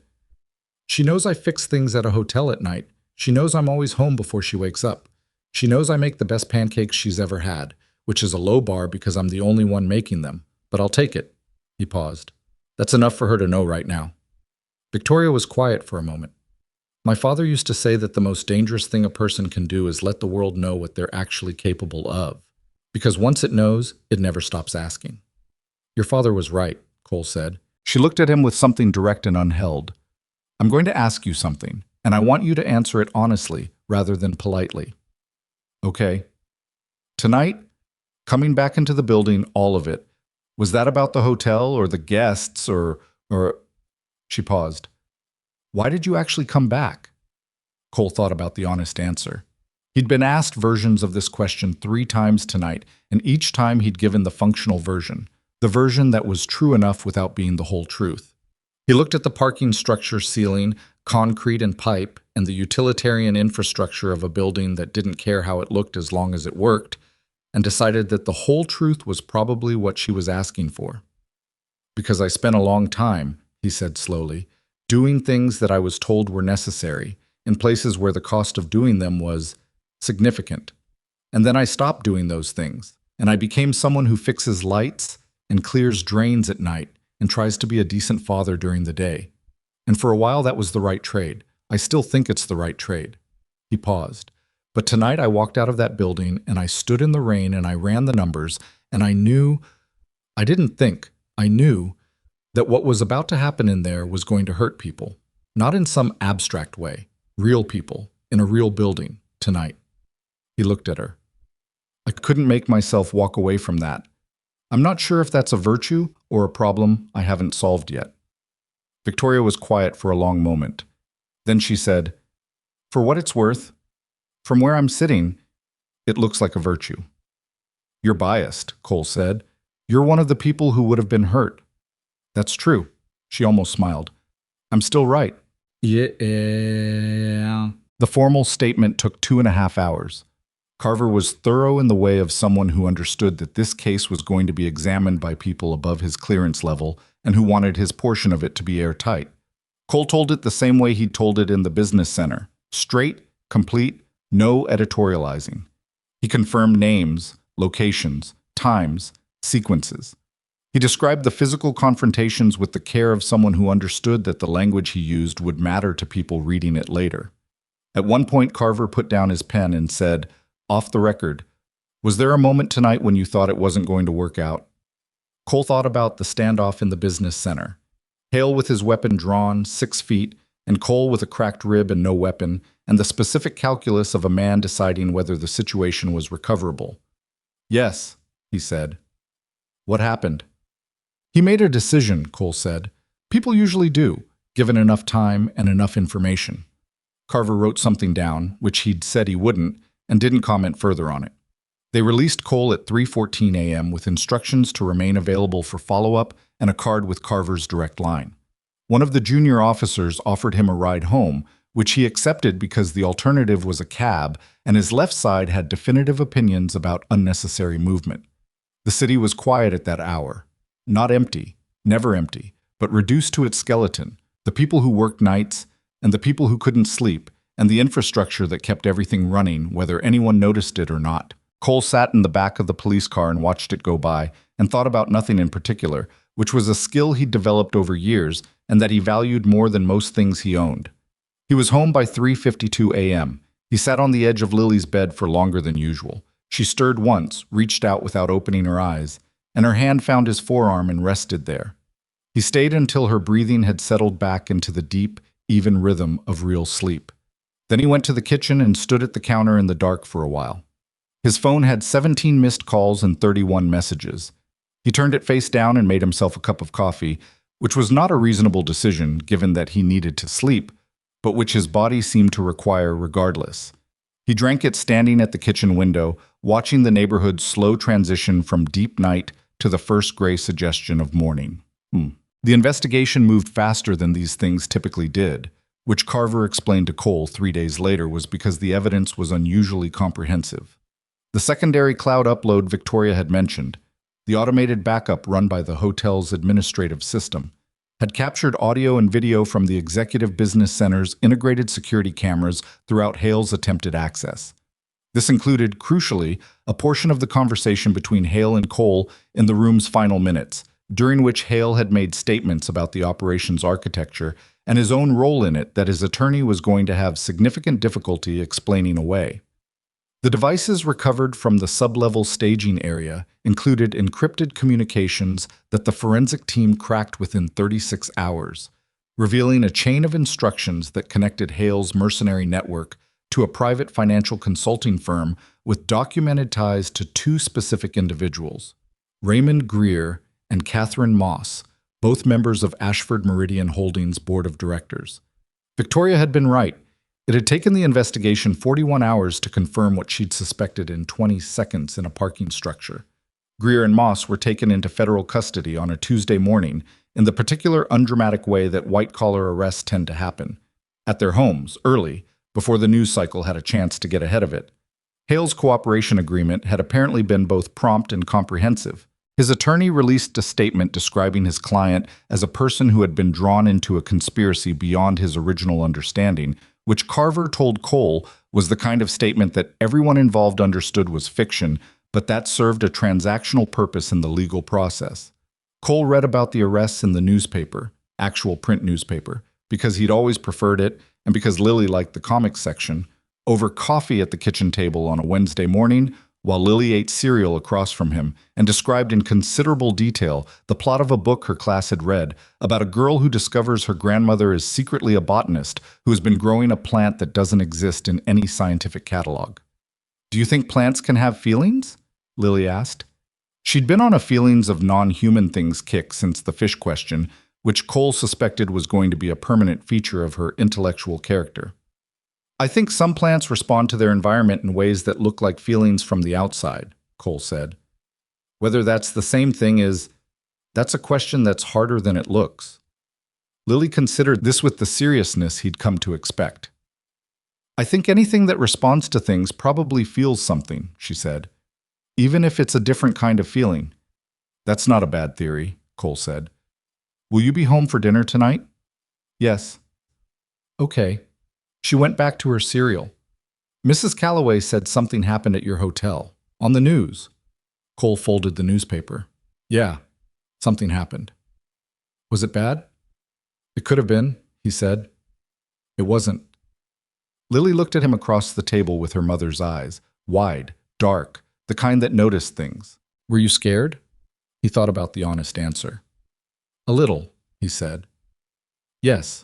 She knows I fix things at a hotel at night. She knows I'm always home before she wakes up. She knows I make the best pancakes she's ever had, which is a low bar because I'm the only one making them, but I'll take it. He paused. That's enough for her to know right now. Victoria was quiet for a moment. My father used to say that the most dangerous thing a person can do is let the world know what they're actually capable of, because once it knows, it never stops asking. Your father was right, Cole said. She looked at him with something direct and unheld. I'm going to ask you something, and I want you to answer it honestly rather than politely. Okay. Tonight, coming back into the building, all of it, was that about the hotel or the guests or... She paused. Why did you actually come back? Cole thought about the honest answer. He'd been asked versions of this question 3 times tonight, and each time he'd given the functional version, the version that was true enough without being the whole truth. He looked at the parking structure ceiling, concrete and pipe, and the utilitarian infrastructure of a building that didn't care how it looked as long as it worked, and decided that the whole truth was probably what she was asking for. Because I spent a long time, he said slowly, doing things that I was told were necessary, in places where the cost of doing them was significant. And then I stopped doing those things, and I became someone who fixes lights and clears drains at night and tries to be a decent father during the day. And for a while that was the right trade. I still think it's the right trade. He paused. But tonight I walked out of that building and I stood in the rain and I ran the numbers and I knew that what was about to happen in there was going to hurt people. Not in some abstract way. Real people, in a real building, tonight. He looked at her. I couldn't make myself walk away from that. I'm not sure if that's a virtue or a problem I haven't solved yet. Victoria was quiet for a long moment. Then she said, For what it's worth, from where I'm sitting, it looks like a virtue. You're biased, Cole said. You're one of the people who would have been hurt. That's true. She almost smiled. I'm still right. Yeah. The formal statement took 2.5 hours. Carver was thorough in the way of someone who understood that this case was going to be examined by people above his clearance level and who wanted his portion of it to be airtight. Cole told it the same way he'd told it in the business center. Straight, complete, no editorializing. He confirmed names, locations, times, sequences. He described the physical confrontations with the care of someone who understood that the language he used would matter to people reading it later. At one point, Carver put down his pen and said, off the record, was there a moment tonight when you thought it wasn't going to work out? Cole thought about the standoff in the business center. Hale with his weapon drawn, 6 feet, and Cole with a cracked rib and no weapon, and the specific calculus of a man deciding whether the situation was recoverable. Yes, he said. What happened? He made a decision, Cole said. People usually do, given enough time and enough information. Carver wrote something down, which he'd said he wouldn't, and didn't comment further on it. They released Cole at 3:14 a.m. with instructions to remain available for follow-up and a card with Carver's direct line. One of the junior officers offered him a ride home, which he accepted because the alternative was a cab, and his left side had definitive opinions about unnecessary movement. The city was quiet at that hour. Not empty, never empty, but reduced to its skeleton, the people who worked nights, and the people who couldn't sleep, and the infrastructure that kept everything running, whether anyone noticed it or not. Cole sat in the back of the police car and watched it go by, and thought about nothing in particular, which was a skill he'd developed over years, and that he valued more than most things he owned. He was home by 3:52 a.m. He sat on the edge of Lily's bed for longer than usual. She stirred once, reached out without opening her eyes, and her hand found his forearm and rested there. He stayed until her breathing had settled back into the deep, even rhythm of real sleep. Then he went to the kitchen and stood at the counter in the dark for a while. His phone had 17 missed calls and 31 messages. He turned it face down and made himself a cup of coffee, which was not a reasonable decision given that he needed to sleep, but which his body seemed to require regardless. He drank it standing at the kitchen window, watching the neighborhood's slow transition from deep night to the first gray suggestion of morning. The investigation moved faster than these things typically did, which Carver explained to Cole 3 days later was because the evidence was unusually comprehensive. The secondary cloud upload Victoria had mentioned, the automated backup run by the hotel's administrative system, had captured audio and video from the Executive Business Center's integrated security cameras throughout Hale's attempted access. This included, crucially, a portion of the conversation between Hale and Cole in the room's final minutes, during which Hale had made statements about the operation's architecture and his own role in it that his attorney was going to have significant difficulty explaining away. The devices recovered from the sub-level staging area included encrypted communications that the forensic team cracked within 36 hours, revealing a chain of instructions that connected Hale's mercenary network to a private financial consulting firm with documented ties to two specific individuals, Raymond Greer and Catherine Moss, both members of Ashford Meridian Holdings' board of directors. Victoria had been right. It had taken the investigation 41 hours to confirm what she'd suspected in 20 seconds in a parking structure. Greer and Moss were taken into federal custody on a Tuesday morning in the particular undramatic way that white-collar arrests tend to happen, at their homes, early, before the news cycle had a chance to get ahead of it. Hale's cooperation agreement had apparently been both prompt and comprehensive. His attorney released a statement describing his client as a person who had been drawn into a conspiracy beyond his original understanding, which Carver told Cole was the kind of statement that everyone involved understood was fiction, but that served a transactional purpose in the legal process. Cole read about the arrests in the newspaper, actual print newspaper, because he'd always preferred it and because Lily liked the comics section, over coffee at the kitchen table on a Wednesday morning while Lily ate cereal across from him and described in considerable detail the plot of a book her class had read about a girl who discovers her grandmother is secretly a botanist who has been growing a plant that doesn't exist in any scientific catalog. "Do you think plants can have feelings?" Lily asked. She'd been on a feelings of non-human things kick since the fish question, which Cole suspected was going to be a permanent feature of her intellectual character. "I think some plants respond to their environment in ways that look like feelings from the outside," Cole said. "Whether that's the same thing that's a question that's harder than it looks." Lily considered this with the seriousness he'd come to expect. "I think anything that responds to things probably feels something," she said, "even if it's a different kind of feeling." "That's not a bad theory," Cole said. "Will you be home for dinner tonight?" "Yes." "Okay." She went back to her cereal. "Mrs. Calloway said something happened at your hotel. On the news." Cole folded the newspaper. "Yeah, something happened." "Was it bad?" "It could have been," he said. "It wasn't." Lily looked at him across the table with her mother's eyes, wide, dark, the kind that noticed things. "Were you scared?" He thought about the honest answer. "A little," he said. "Yes."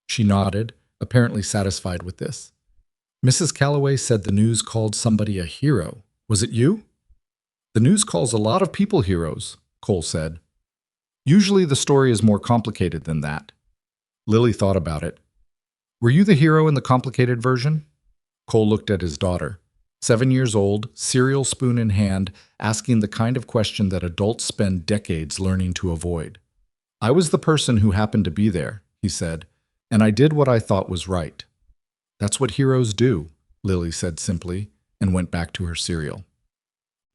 She nodded, apparently satisfied with this. "Mrs. Calloway said the news called somebody a hero. Was it you?" "The news calls a lot of people heroes," Cole said. "Usually the story is more complicated than that." Lily thought about it. "Were you the hero in the complicated version?" Cole looked at his daughter, 7 years old, cereal spoon in hand, asking the kind of question that adults spend decades learning to avoid. "I was the person who happened to be there," he said, "and I did what I thought was right." "That's what heroes do," Lily said simply, and went back to her cereal.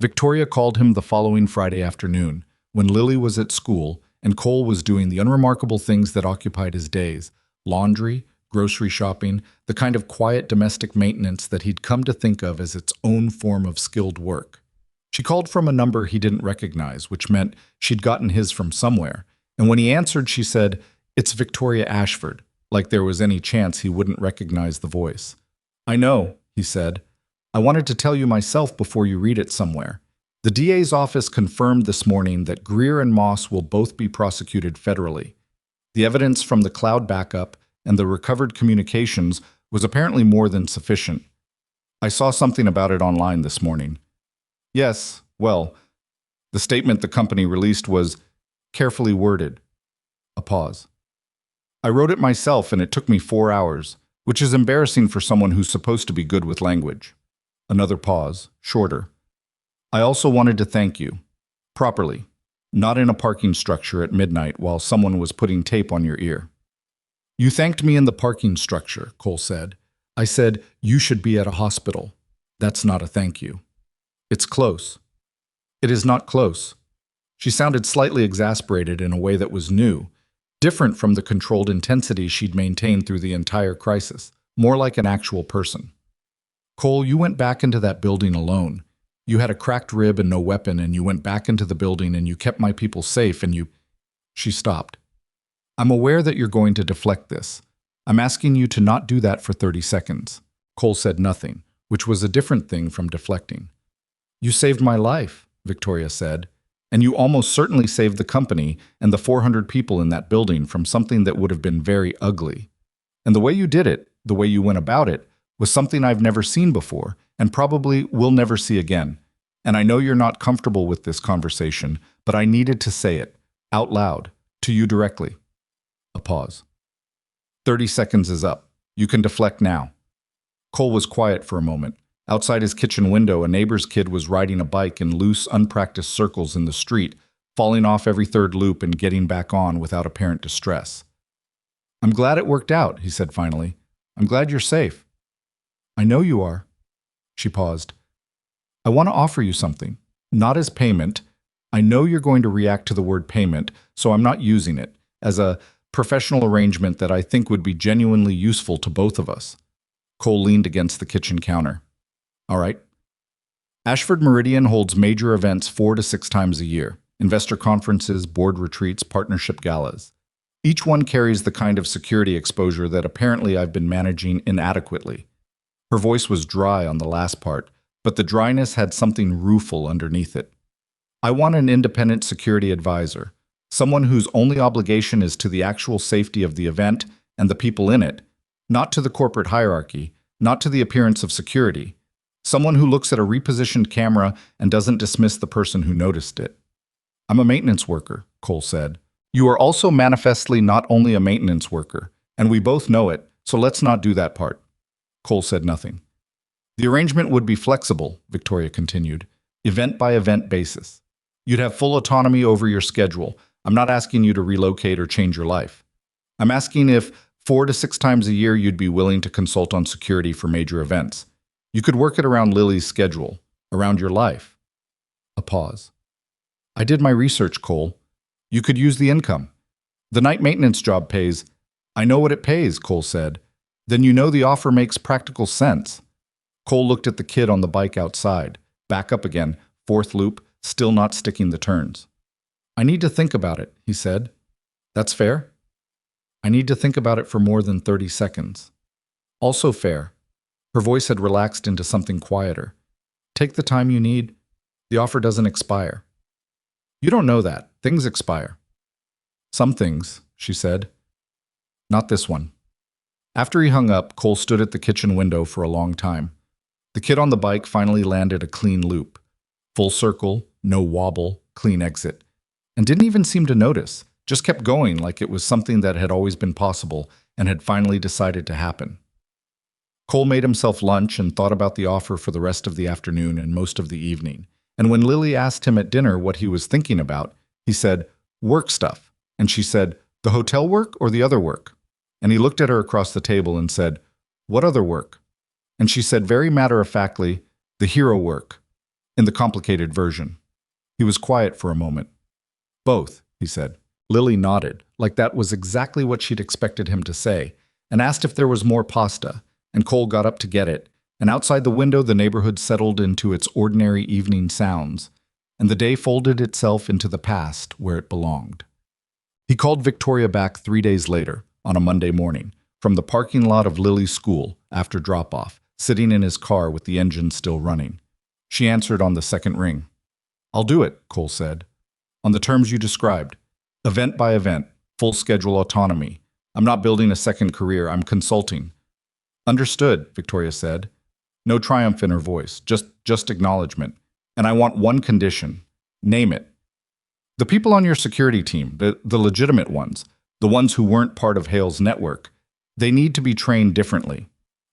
Victoria called him the following Friday afternoon, when Lily was at school and Cole was doing the unremarkable things that occupied his days: laundry, grocery shopping, the kind of quiet domestic maintenance that he'd come to think of as its own form of skilled work. She called from a number he didn't recognize, which meant she'd gotten his from somewhere, and when he answered, she said, "It's Victoria Ashford," like there was any chance he wouldn't recognize the voice. "I know," he said. "I wanted to tell you myself before you read it somewhere. The DA's office confirmed this morning that Greer and Moss will both be prosecuted federally. The evidence from the cloud backup and the recovered communications was apparently more than sufficient. I saw something about it online this morning." "Yes, well, the statement the company released was carefully worded." A pause. "I wrote it myself and it took me 4 hours, which is embarrassing for someone who's supposed to be good with language." Another pause, shorter. "I also wanted to thank you. Properly. Not in a parking structure at midnight while someone was putting tape on your ear." "You thanked me in the parking structure," Cole said. "I said, you should be at a hospital. That's not a thank you." It's close. It is not close. She sounded slightly exasperated in a way that was new, different from the controlled intensity she'd maintained through the entire crisis, more like an actual person. Cole, you went back into that building alone. You had a cracked rib and no weapon, and you went back into the building and you kept my people safe and you... She stopped. I'm aware that you're going to deflect this. I'm asking you to not do that for 30 seconds. Cole said nothing, which was a different thing from deflecting. You saved my life, Victoria said, and you almost certainly saved the company and the 400 people in that building from something that would have been very ugly. And the way you did it, the way you went about it, was something I've never seen before and probably will never see again. And I know you're not comfortable with this conversation, but I needed to say it, out loud, to you directly. A pause. 30 seconds is up. You can deflect now. Cole was quiet for a moment. Outside his kitchen window, a neighbor's kid was riding a bike in loose, unpracticed circles in the street, falling off every third loop and getting back on without apparent distress. I'm glad it worked out, he said finally. I'm glad you're safe. I know you are. She paused. I want to offer you something. Not as payment. I know you're going to react to the word payment, so I'm not using it. As a professional arrangement that I think would be genuinely useful to both of us. Cole leaned against the kitchen counter. All right. Ashford Meridian holds major events 4 to 6 times a year. Investor conferences, board retreats, partnership galas. Each one carries the kind of security exposure that apparently I've been managing inadequately. Her voice was dry on the last part, but the dryness had something rueful underneath it. I want an independent security advisor, someone whose only obligation is to the actual safety of the event and the people in it, not to the corporate hierarchy, not to the appearance of security. Someone who looks at a repositioned camera and doesn't dismiss the person who noticed it. I'm a maintenance worker, Cole said. You are also manifestly not only a maintenance worker, and we both know it, so let's not do that part. Cole said nothing. The arrangement would be flexible, Victoria continued, event by event basis. You'd have full autonomy over your schedule. I'm not asking you to relocate or change your life. I'm asking if 4 to 6 times a year you'd be willing to consult on security for major events. You could work it around Lily's schedule, around your life. A pause. I did my research, Cole. You could use the income. The night maintenance job pays. I know what it pays, Cole said. Then you know the offer makes practical sense. Cole looked at the kid on the bike outside. Back up again, 4th loop, still not sticking the turns. I need to think about it, he said. That's fair? I need to think about it for more than 30 seconds. Also fair. Her voice had relaxed into something quieter. Take the time you need. The offer doesn't expire. You don't know that. Things expire. Some things, she said. Not this one. After he hung up, Cole stood at the kitchen window for a long time. The kid on the bike finally landed a clean loop. Full circle, no wobble, clean exit. And didn't even seem to notice. Just kept going like it was something that had always been possible and had finally decided to happen. Cole made himself lunch and thought about the offer for the rest of the afternoon and most of the evening. And when Lily asked him at dinner what he was thinking about, he said, work stuff. And she said, the hotel work or the other work? And he looked at her across the table and said, what other work? And she said very matter-of-factly, the hero work, in the complicated version. He was quiet for a moment. Both, he said. Lily nodded, like that was exactly what she'd expected him to say, and asked if there was more pasta. And Cole got up to get it, and outside the window the neighborhood settled into its ordinary evening sounds, and the day folded itself into the past where it belonged. He called Victoria back 3 days later, on a Monday morning, from the parking lot of Lily's school after drop-off, sitting in his car with the engine still running. She answered on the second ring. I'll do it, Cole said. On the terms you described. Event by event, full schedule autonomy. I'm not building a second career, I'm consulting. Understood, Victoria said. No triumph in her voice, just acknowledgement. And I want one condition. Name it. The people on your security team, the legitimate ones, the ones who weren't part of Hale's network, they need to be trained differently.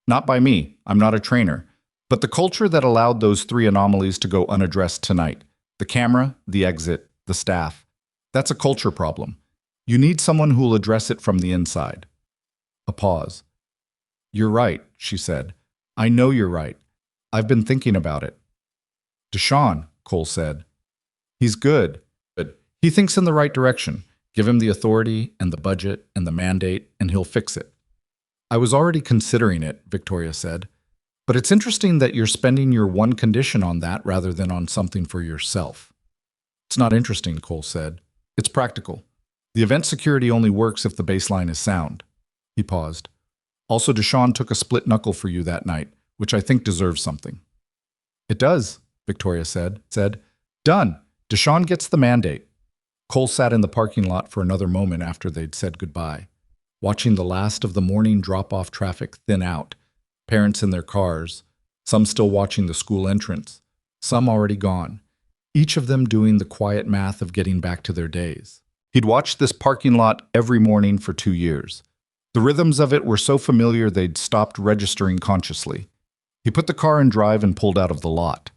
Not by me, I'm not a trainer, but the culture that allowed those 3 anomalies to go unaddressed tonight. The camera, the exit, the staff. That's a culture problem. You need someone who will address it from the inside. A pause. You're right, she said. I know you're right. I've been thinking about it. Deshaun, Cole said. He's good, but he thinks in the right direction. Give him the authority and the budget and the mandate, and he'll fix it. I was already considering it, Victoria said. But it's interesting that you're spending your one condition on that rather than on something for yourself. It's not interesting, Cole said. It's practical. The event security only works if the baseline is sound. He paused. Also, Deshaun took a split knuckle for you that night, which I think deserves something. It does, Victoria said. Done. Deshaun gets the mandate. Cole sat in the parking lot for another moment after they'd said goodbye, watching the last of the morning drop-off traffic thin out, parents in their cars, some still watching the school entrance, some already gone, each of them doing the quiet math of getting back to their days. He'd watched this parking lot every morning for 2 years. The rhythms of it were so familiar they'd stopped registering consciously. He put the car in drive and pulled out of the lot.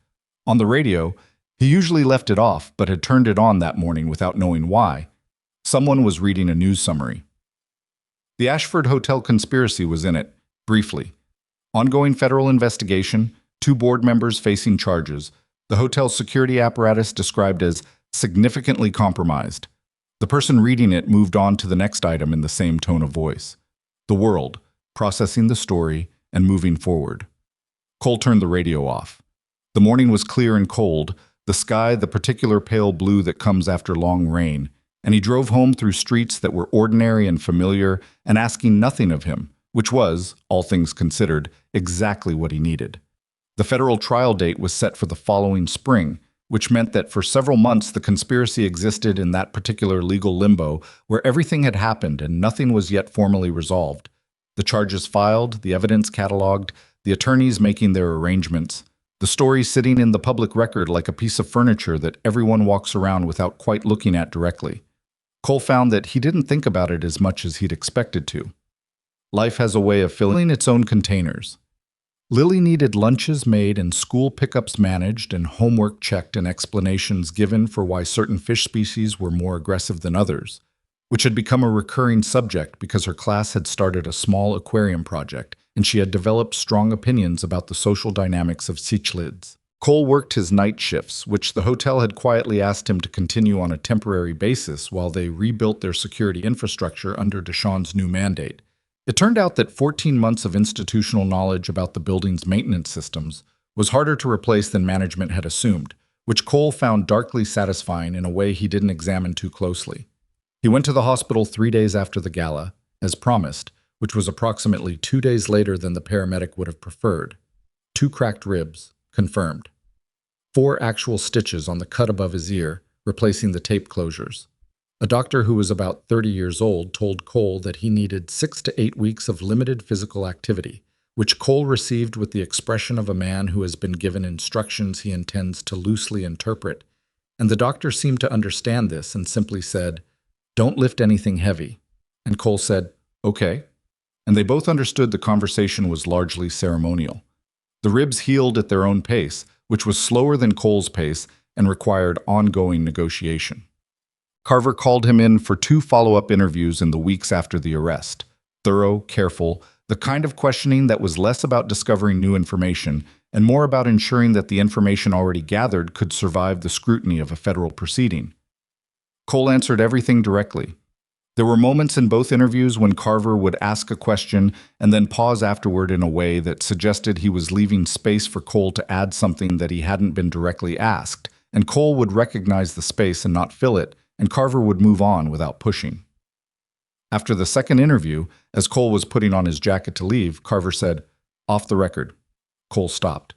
On the radio, he usually left it off, but had turned it on that morning without knowing why. Someone was reading a news summary. The Ashford Hotel conspiracy was in it, briefly. Ongoing federal investigation, 2 board members facing charges, the hotel's security apparatus described as significantly compromised. The person reading it moved on to the next item in the same tone of voice. The world, processing the story, and moving forward. Cole turned the radio off. The morning was clear and cold, the sky the particular pale blue that comes after long rain, and he drove home through streets that were ordinary and familiar and asking nothing of him, which was, all things considered, exactly what he needed. The federal trial date was set for the following spring, which meant that for several months the conspiracy existed in that particular legal limbo where everything had happened and nothing was yet formally resolved. The charges filed, the evidence cataloged, the attorneys making their arrangements, the story sitting in the public record like a piece of furniture that everyone walks around without quite looking at directly. Cole found that he didn't think about it as much as he'd expected to. Life has a way of filling its own containers. Lily needed lunches made and school pickups managed and homework checked and explanations given for why certain fish species were more aggressive than others, which had become a recurring subject because her class had started a small aquarium project and she had developed strong opinions about the social dynamics of cichlids. Cole worked his night shifts, which the hotel had quietly asked him to continue on a temporary basis while they rebuilt their security infrastructure under Deshaun's new mandate. It turned out that 14 months of institutional knowledge about the building's maintenance systems was harder to replace than management had assumed, which Cole found darkly satisfying in a way he didn't examine too closely. He went to the hospital 3 days after the gala, as promised, which was approximately 2 days later than the paramedic would have preferred. 2 cracked ribs, confirmed. 4 actual stitches on the cut above his ear, replacing the tape closures. A doctor who was about 30 years old told Cole that he needed 6 to 8 weeks of limited physical activity, which Cole received with the expression of a man who has been given instructions he intends to loosely interpret. And the doctor seemed to understand this and simply said, "Don't lift anything heavy." And Cole said, "Okay." And they both understood the conversation was largely ceremonial. The ribs healed at their own pace, which was slower than Cole's pace and required ongoing negotiation. Carver called him in for 2 follow-up interviews in the weeks after the arrest. Thorough, careful, the kind of questioning that was less about discovering new information and more about ensuring that the information already gathered could survive the scrutiny of a federal proceeding. Cole answered everything directly. There were moments in both interviews when Carver would ask a question and then pause afterward in a way that suggested he was leaving space for Cole to add something that he hadn't been directly asked, and Cole would recognize the space and not fill it, and Carver would move on without pushing. After the second interview, as Cole was putting on his jacket to leave, Carver said, "Off the record." Cole stopped.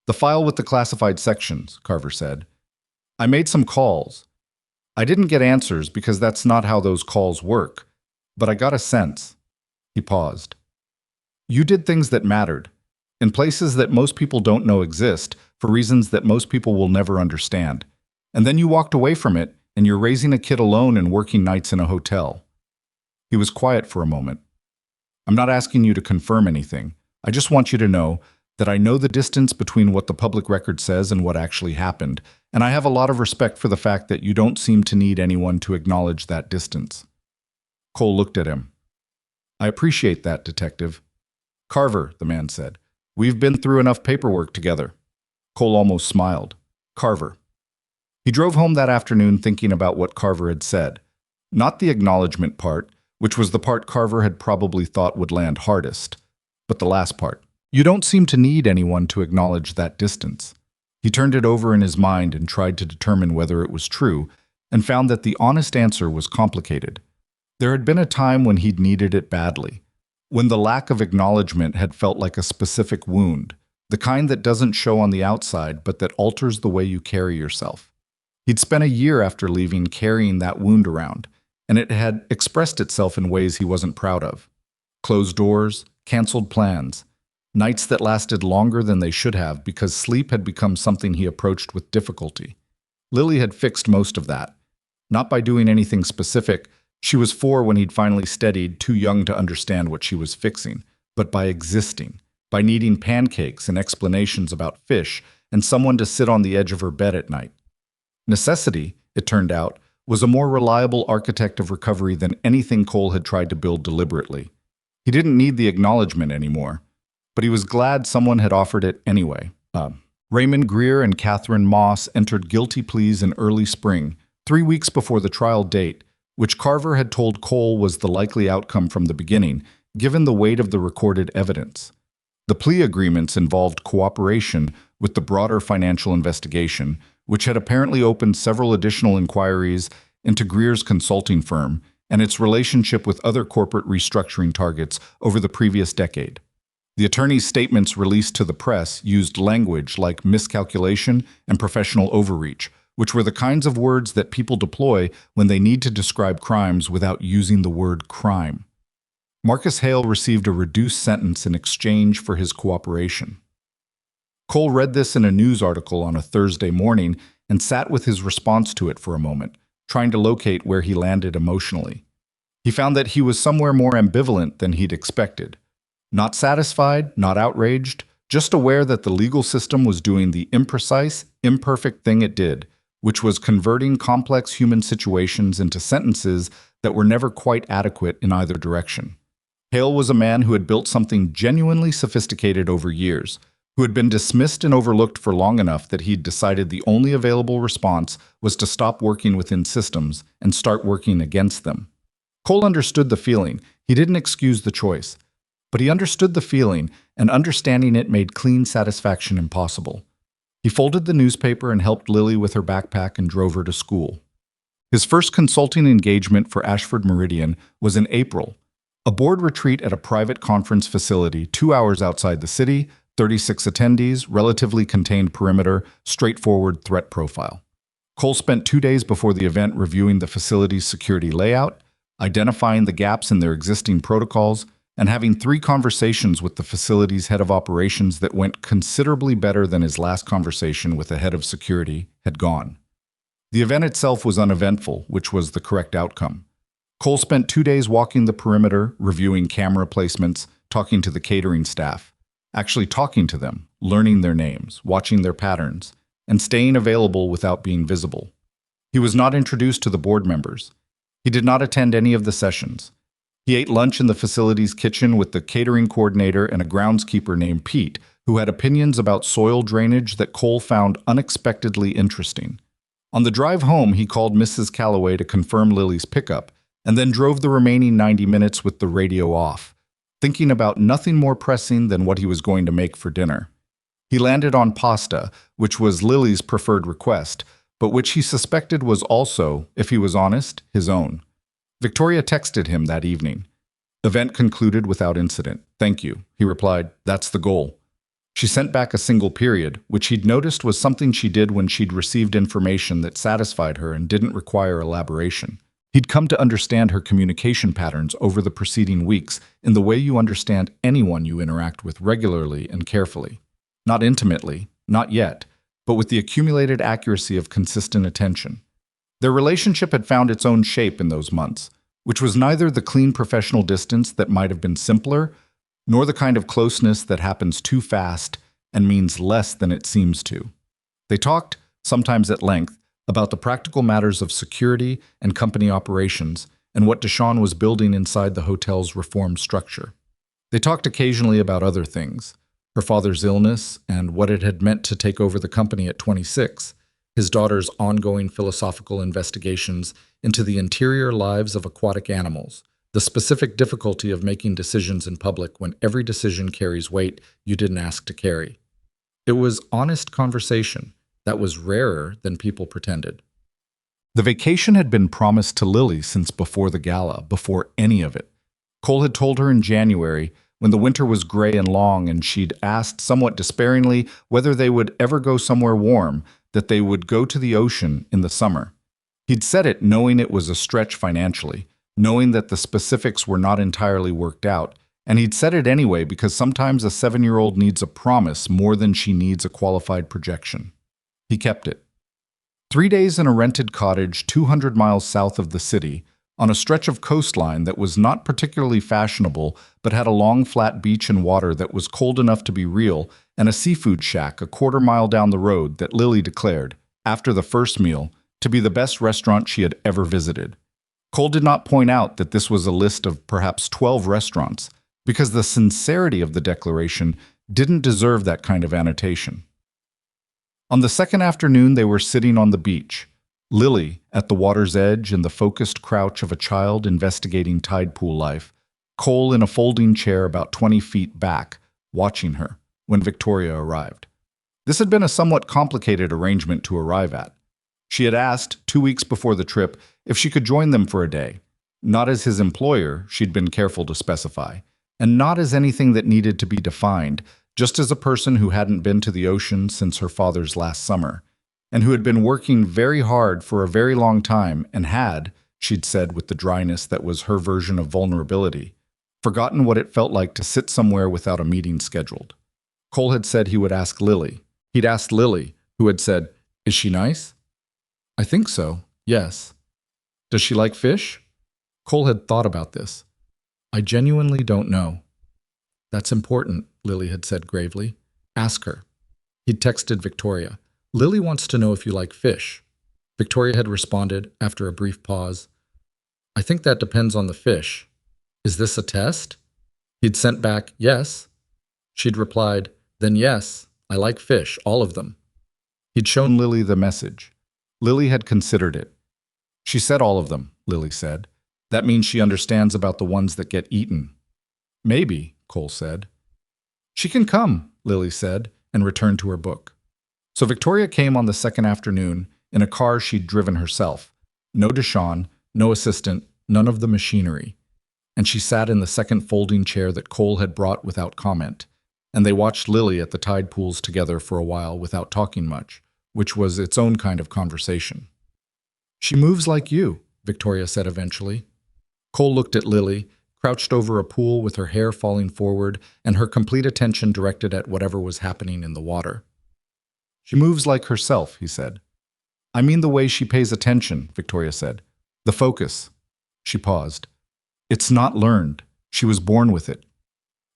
"The file with the classified sections," Carver said. "I made some calls. I didn't get answers because that's not how those calls work, but I got a sense." He paused. "You did things that mattered, in places that most people don't know exist, for reasons that most people will never understand. And then you walked away from it, and you're raising a kid alone and working nights in a hotel." He was quiet for a moment. "I'm not asking you to confirm anything. I just want you to know that I know the distance between what the public record says and what actually happened, and I have a lot of respect for the fact that you don't seem to need anyone to acknowledge that distance." Cole looked at him. "I appreciate that, Detective." "Carver," the man said, "we've been through enough paperwork together." Cole almost smiled. Carver. He drove home that afternoon thinking about what Carver had said. Not the acknowledgement part, which was the part Carver had probably thought would land hardest, but the last part. You don't seem to need anyone to acknowledge that distance. He turned it over in his mind and tried to determine whether it was true, and found that the honest answer was complicated. There had been a time when he'd needed it badly, when the lack of acknowledgement had felt like a specific wound, the kind that doesn't show on the outside but that alters the way you carry yourself. He'd spent a year after leaving carrying that wound around, and it had expressed itself in ways he wasn't proud of. Closed doors, canceled plans, nights that lasted longer than they should have because sleep had become something he approached with difficulty. Lily had fixed most of that. Not by doing anything specific. She was 4 when he'd finally steadied, too young to understand what she was fixing, but by existing, by needing pancakes and explanations about fish and someone to sit on the edge of her bed at night. Necessity, it turned out, was a more reliable architect of recovery than anything Cole had tried to build deliberately. He didn't need the acknowledgement anymore, but he was glad someone had offered it anyway. Raymond Greer and Catherine Moss entered guilty pleas in early spring, 3 weeks before the trial date, which Carver had told Cole was the likely outcome from the beginning, given the weight of the recorded evidence. The plea agreements involved cooperation with the broader financial investigation, which had apparently opened several additional inquiries into Greer's consulting firm and its relationship with other corporate restructuring targets over the previous decade. The attorney's statements released to the press used language like miscalculation and professional overreach, which were the kinds of words that people deploy when they need to describe crimes without using the word crime. Marcus Hale received a reduced sentence in exchange for his cooperation. Cole read this in a news article on a Thursday morning and sat with his response to it for a moment, trying to locate where he landed emotionally. He found that he was somewhere more ambivalent than he'd expected. Not satisfied, not outraged, just aware that the legal system was doing the imprecise, imperfect thing it did, which was converting complex human situations into sentences that were never quite adequate in either direction. Hale was a man who had built something genuinely sophisticated over years, who had been dismissed and overlooked for long enough that he'd decided the only available response was to stop working within systems and start working against them. Cole understood the feeling. He didn't excuse the choice. But he understood the feeling, and understanding it made clean satisfaction impossible. He folded the newspaper and helped Lily with her backpack and drove her to school. His first consulting engagement for Ashford Meridian was in April, a board retreat at a private conference facility 2 hours outside the city, 36 attendees, relatively contained perimeter, straightforward threat profile. Cole spent 2 days before the event reviewing the facility's security layout, identifying the gaps in their existing protocols, and having 3 conversations with the facility's head of operations that went considerably better than his last conversation with the head of security had gone. The event itself was uneventful, which was the correct outcome. Cole spent 2 days walking the perimeter, reviewing camera placements, talking to the catering staff, actually talking to them, learning their names, watching their patterns, and staying available without being visible. He was not introduced to the board members. He did not attend any of the sessions. He ate lunch in the facility's kitchen with the catering coordinator and a groundskeeper named Pete, who had opinions about soil drainage that Cole found unexpectedly interesting. On the drive home, he called Mrs. Calloway to confirm Lily's pickup, and then drove the remaining 90 minutes with the radio off, thinking about nothing more pressing than what he was going to make for dinner. He landed on pasta, which was Lily's preferred request, but which he suspected was also, if he was honest, his own. Victoria texted him that evening. Event concluded without incident. Thank you, he replied. That's the goal. She sent back a single period, which he'd noticed was something she did when she'd received information that satisfied her and didn't require elaboration. He'd come to understand her communication patterns over the preceding weeks in the way you understand anyone you interact with regularly and carefully. Not intimately, not yet, but with the accumulated accuracy of consistent attention. Their relationship had found its own shape in those months, which was neither the clean professional distance that might have been simpler, nor the kind of closeness that happens too fast and means less than it seems to. They talked, sometimes at length, about the practical matters of security and company operations and what Deshawn was building inside the hotel's reformed structure. They talked occasionally about other things, her father's illness and what it had meant to take over the company at 26, his daughter's ongoing philosophical investigations into the interior lives of aquatic animals, the specific difficulty of making decisions in public when every decision carries weight you didn't ask to carry. It was honest conversation that was rarer than people pretended. The vacation had been promised to Lily since before the gala, before any of it. Cole had told her in January, when the winter was gray and long and she'd asked somewhat despairingly whether they would ever go somewhere warm, that they would go to the ocean in the summer. He'd said it knowing it was a stretch financially, knowing that the specifics were not entirely worked out, and he'd said it anyway because sometimes a 7-year-old needs a promise more than she needs a qualified projection. He kept it. 3 days in a rented cottage 200 miles south of the city, on a stretch of coastline that was not particularly fashionable but had a long flat beach and water that was cold enough to be real, and a seafood shack a quarter-mile down the road that Lily declared, after the first meal, to be the best restaurant she had ever visited. Cole did not point out that this was a list of perhaps 12 restaurants, because the sincerity of the declaration didn't deserve that kind of annotation. On the second afternoon, they were sitting on the beach, Lily at the water's edge in the focused crouch of a child investigating tide pool life, Cole in a folding chair about 20 feet back, watching her, when Victoria arrived. This had been a somewhat complicated arrangement to arrive at. She had asked, 2 weeks before the trip, if she could join them for a day. Not as his employer, she'd been careful to specify, and not as anything that needed to be defined, just as a person who hadn't been to the ocean since her father's last summer, and who had been working very hard for a very long time and had, she'd said with the dryness that was her version of vulnerability, forgotten what it felt like to sit somewhere without a meeting scheduled. Cole had said he would ask Lily. He'd asked Lily, who had said, "Is she nice?" "I think so, yes." "Does she like fish?" Cole had thought about this. "I genuinely don't know." "That's important," Lily had said gravely. "Ask her." He'd texted Victoria. "Lily wants to know if you like fish." Victoria had responded, after a brief pause, "I think that depends on the fish. Is this a test?" He'd sent back, "Yes." She'd replied, "Then yes, I like fish, all of them." He'd shown Lily the message. Lily had considered it. "She said all of them," Lily said. "That means she understands about the ones that get eaten." "Maybe," Cole said. "She can come," Lily said, and returned to her book. So Victoria came on the second afternoon in a car she'd driven herself. No Deshawn, no assistant, none of the machinery. And she sat in the second folding chair that Cole had brought without comment, and they watched Lily at the tide pools together for a while without talking much, which was its own kind of conversation. "She moves like you," Victoria said eventually. Cole looked at Lily, crouched over a pool with her hair falling forward and her complete attention directed at whatever was happening in the water. "She moves like herself," he said. "I mean the way she pays attention," Victoria said. "The focus." She paused. "It's not learned. She was born with it."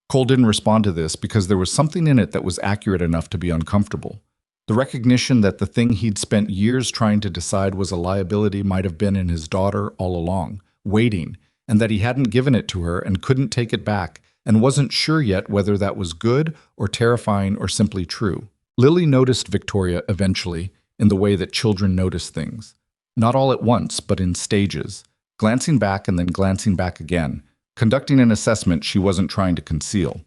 Cole didn't respond to this because there was something in it that was accurate enough to be uncomfortable. The recognition that the thing he'd spent years trying to decide was a liability might have been in his daughter all along, waiting, and that he hadn't given it to her and couldn't take it back, and wasn't sure yet whether that was good or terrifying or simply true. Lily noticed Victoria eventually in the way that children notice things. Not all at once, but in stages, glancing back and then glancing back again, conducting an assessment she wasn't trying to conceal.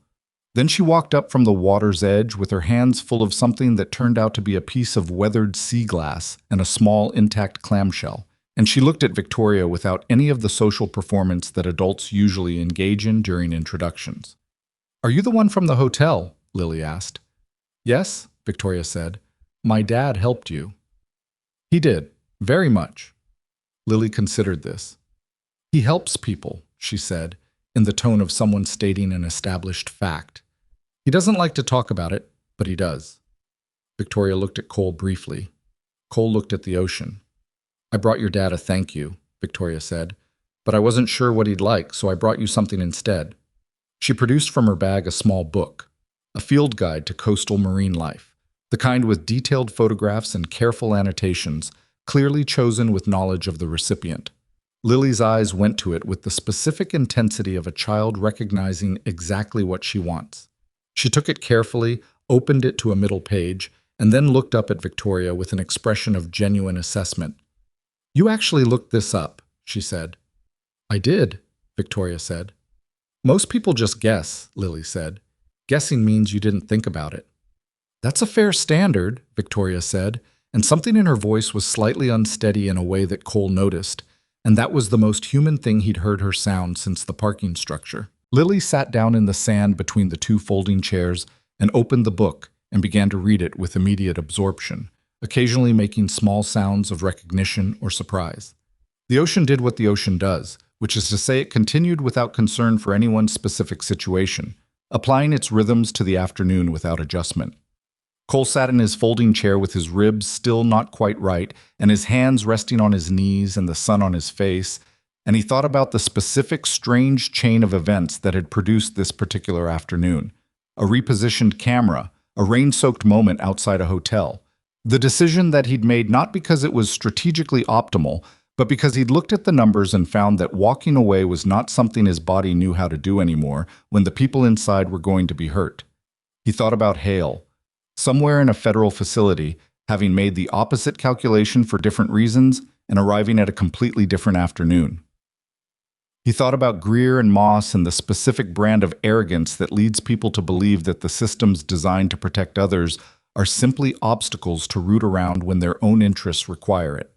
Then she walked up from the water's edge with her hands full of something that turned out to be a piece of weathered sea glass and a small intact clamshell, and she looked at Victoria without any of the social performance that adults usually engage in during introductions. "Are you the one from the hotel?" Lily asked. "Yes," Victoria said. "My dad helped you." "He did, very much." Lily considered this. "He helps people," she said, in the tone of someone stating an established fact. "He doesn't like to talk about it, but he does." Victoria looked at Cole briefly. Cole looked at the ocean. "I brought your dad a thank you," Victoria said, "but I wasn't sure what he'd like, so I brought you something instead." She produced from her bag a small book, a field guide to coastal marine life, the kind with detailed photographs and careful annotations, clearly chosen with knowledge of the recipient. Lily's eyes went to it with the specific intensity of a child recognizing exactly what she wants. She took it carefully, opened it to a middle page, and then looked up at Victoria with an expression of genuine assessment. "You actually looked this up," she said. "I did," Victoria said. "Most people just guess," Lily said. "Guessing means you didn't think about it." "That's a fair standard," Victoria said, and something in her voice was slightly unsteady in a way that Cole noticed, and that was the most human thing he'd heard her sound since the parking structure. Lily sat down in the sand between the two folding chairs and opened the book and began to read it with immediate absorption, occasionally making small sounds of recognition or surprise. The ocean did what the ocean does, which is to say it continued without concern for anyone's specific situation, applying its rhythms to the afternoon without adjustment. Cole sat in his folding chair with his ribs still not quite right and his hands resting on his knees and the sun on his face, and he thought about the specific strange chain of events that had produced this particular afternoon. A repositioned camera, a rain-soaked moment outside a hotel. The decision that he'd made not because it was strategically optimal, but because he'd looked at the numbers and found that walking away was not something his body knew how to do anymore when the people inside were going to be hurt. He thought about Hale, somewhere in a federal facility, having made the opposite calculation for different reasons and arriving at a completely different afternoon. He thought about Greer and Moss and the specific brand of arrogance that leads people to believe that the systems designed to protect others are simply obstacles to root around when their own interests require it.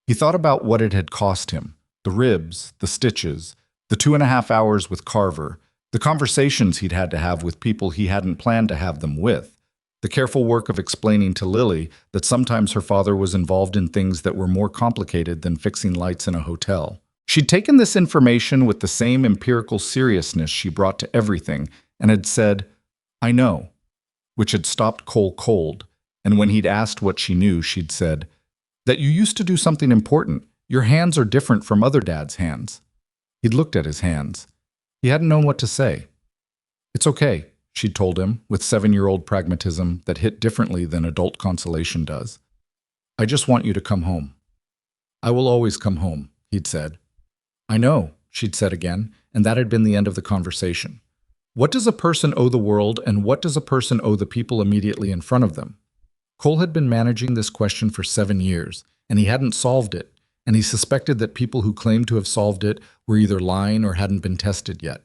He thought about what it had cost him, the ribs, the stitches, the 2.5 hours with Carver, the conversations he'd had to have with people he hadn't planned to have them with, the careful work of explaining to Lily that sometimes her father was involved in things that were more complicated than fixing lights in a hotel. She'd taken this information with the same empirical seriousness she brought to everything and had said, "I know," which had stopped Cole cold, and when he'd asked what she knew, she'd said, "That you used to do something important. Your hands are different from other dads' hands." He'd looked at his hands. He hadn't known what to say. "It's okay," she'd told him, with 7-year-old pragmatism that hit differently than adult consolation does. "I just want you to come home." "I will always come home," he'd said. "I know," she'd said again, and that had been the end of the conversation. What does a person owe the world, and what does a person owe the people immediately in front of them? Cole had been managing this question for 7 years, and he hadn't solved it, and he suspected that people who claimed to have solved it were either lying or hadn't been tested yet.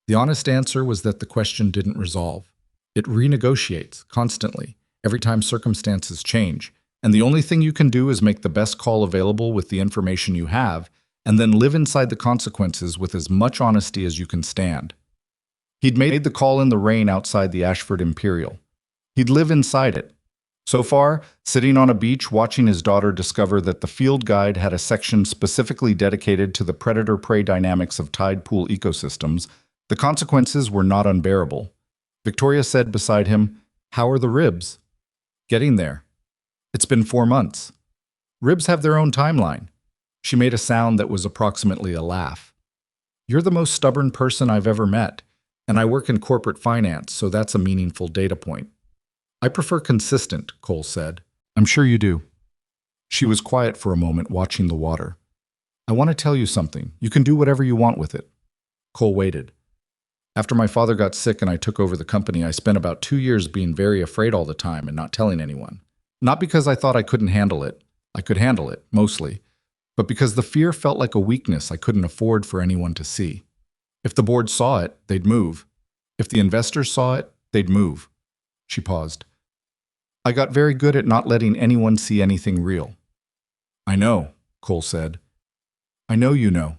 The honest answer was that the question didn't resolve. It renegotiates constantly, every time circumstances change, and the only thing you can do is make the best call available with the information you have, and then live inside the consequences with as much honesty as you can stand. He'd made the call in the rain outside the Ashford Imperial. He'd live inside it. So far, sitting on a beach watching his daughter discover that the field guide had a section specifically dedicated to the predator-prey dynamics of tide pool ecosystems, the consequences were not unbearable. Victoria said beside him, "How are the ribs?" "Getting there. It's been 4 months. Ribs have their own timeline." She made a sound that was approximately a laugh. "You're the most stubborn person I've ever met, and I work in corporate finance, so that's a meaningful data point." "I prefer consistent," Cole said. "I'm sure you do." She was quiet for a moment, watching the water. "I want to tell you something. You can do whatever you want with it." Cole waited. "After my father got sick and I took over the company, I spent about 2 years being very afraid all the time and not telling anyone. Not because I thought I couldn't handle it. I could handle it, mostly. But because the fear felt like a weakness I couldn't afford for anyone to see. If the board saw it, they'd move. If the investors saw it, they'd move." She paused. "I got very good at not letting anyone see anything real." "I know," Cole said. "I know you know,"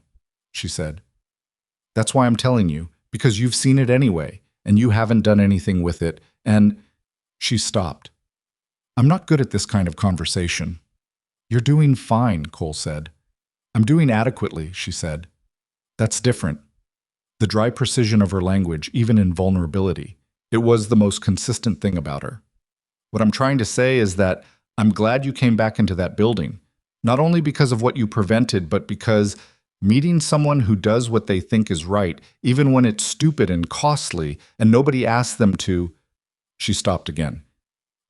she said. "That's why I'm telling you, because you've seen it anyway, and you haven't done anything with it, and—" She stopped. "I'm not good at this kind of conversation." "You're doing fine," Cole said. "I'm doing adequately," she said. "That's different." The dry precision of her language, even in vulnerability. It was the most consistent thing about her. "What I'm trying to say is that I'm glad you came back into that building, not only because of what you prevented, but because meeting someone who does what they think is right, even when it's stupid and costly, and nobody asks them to—" She stopped again.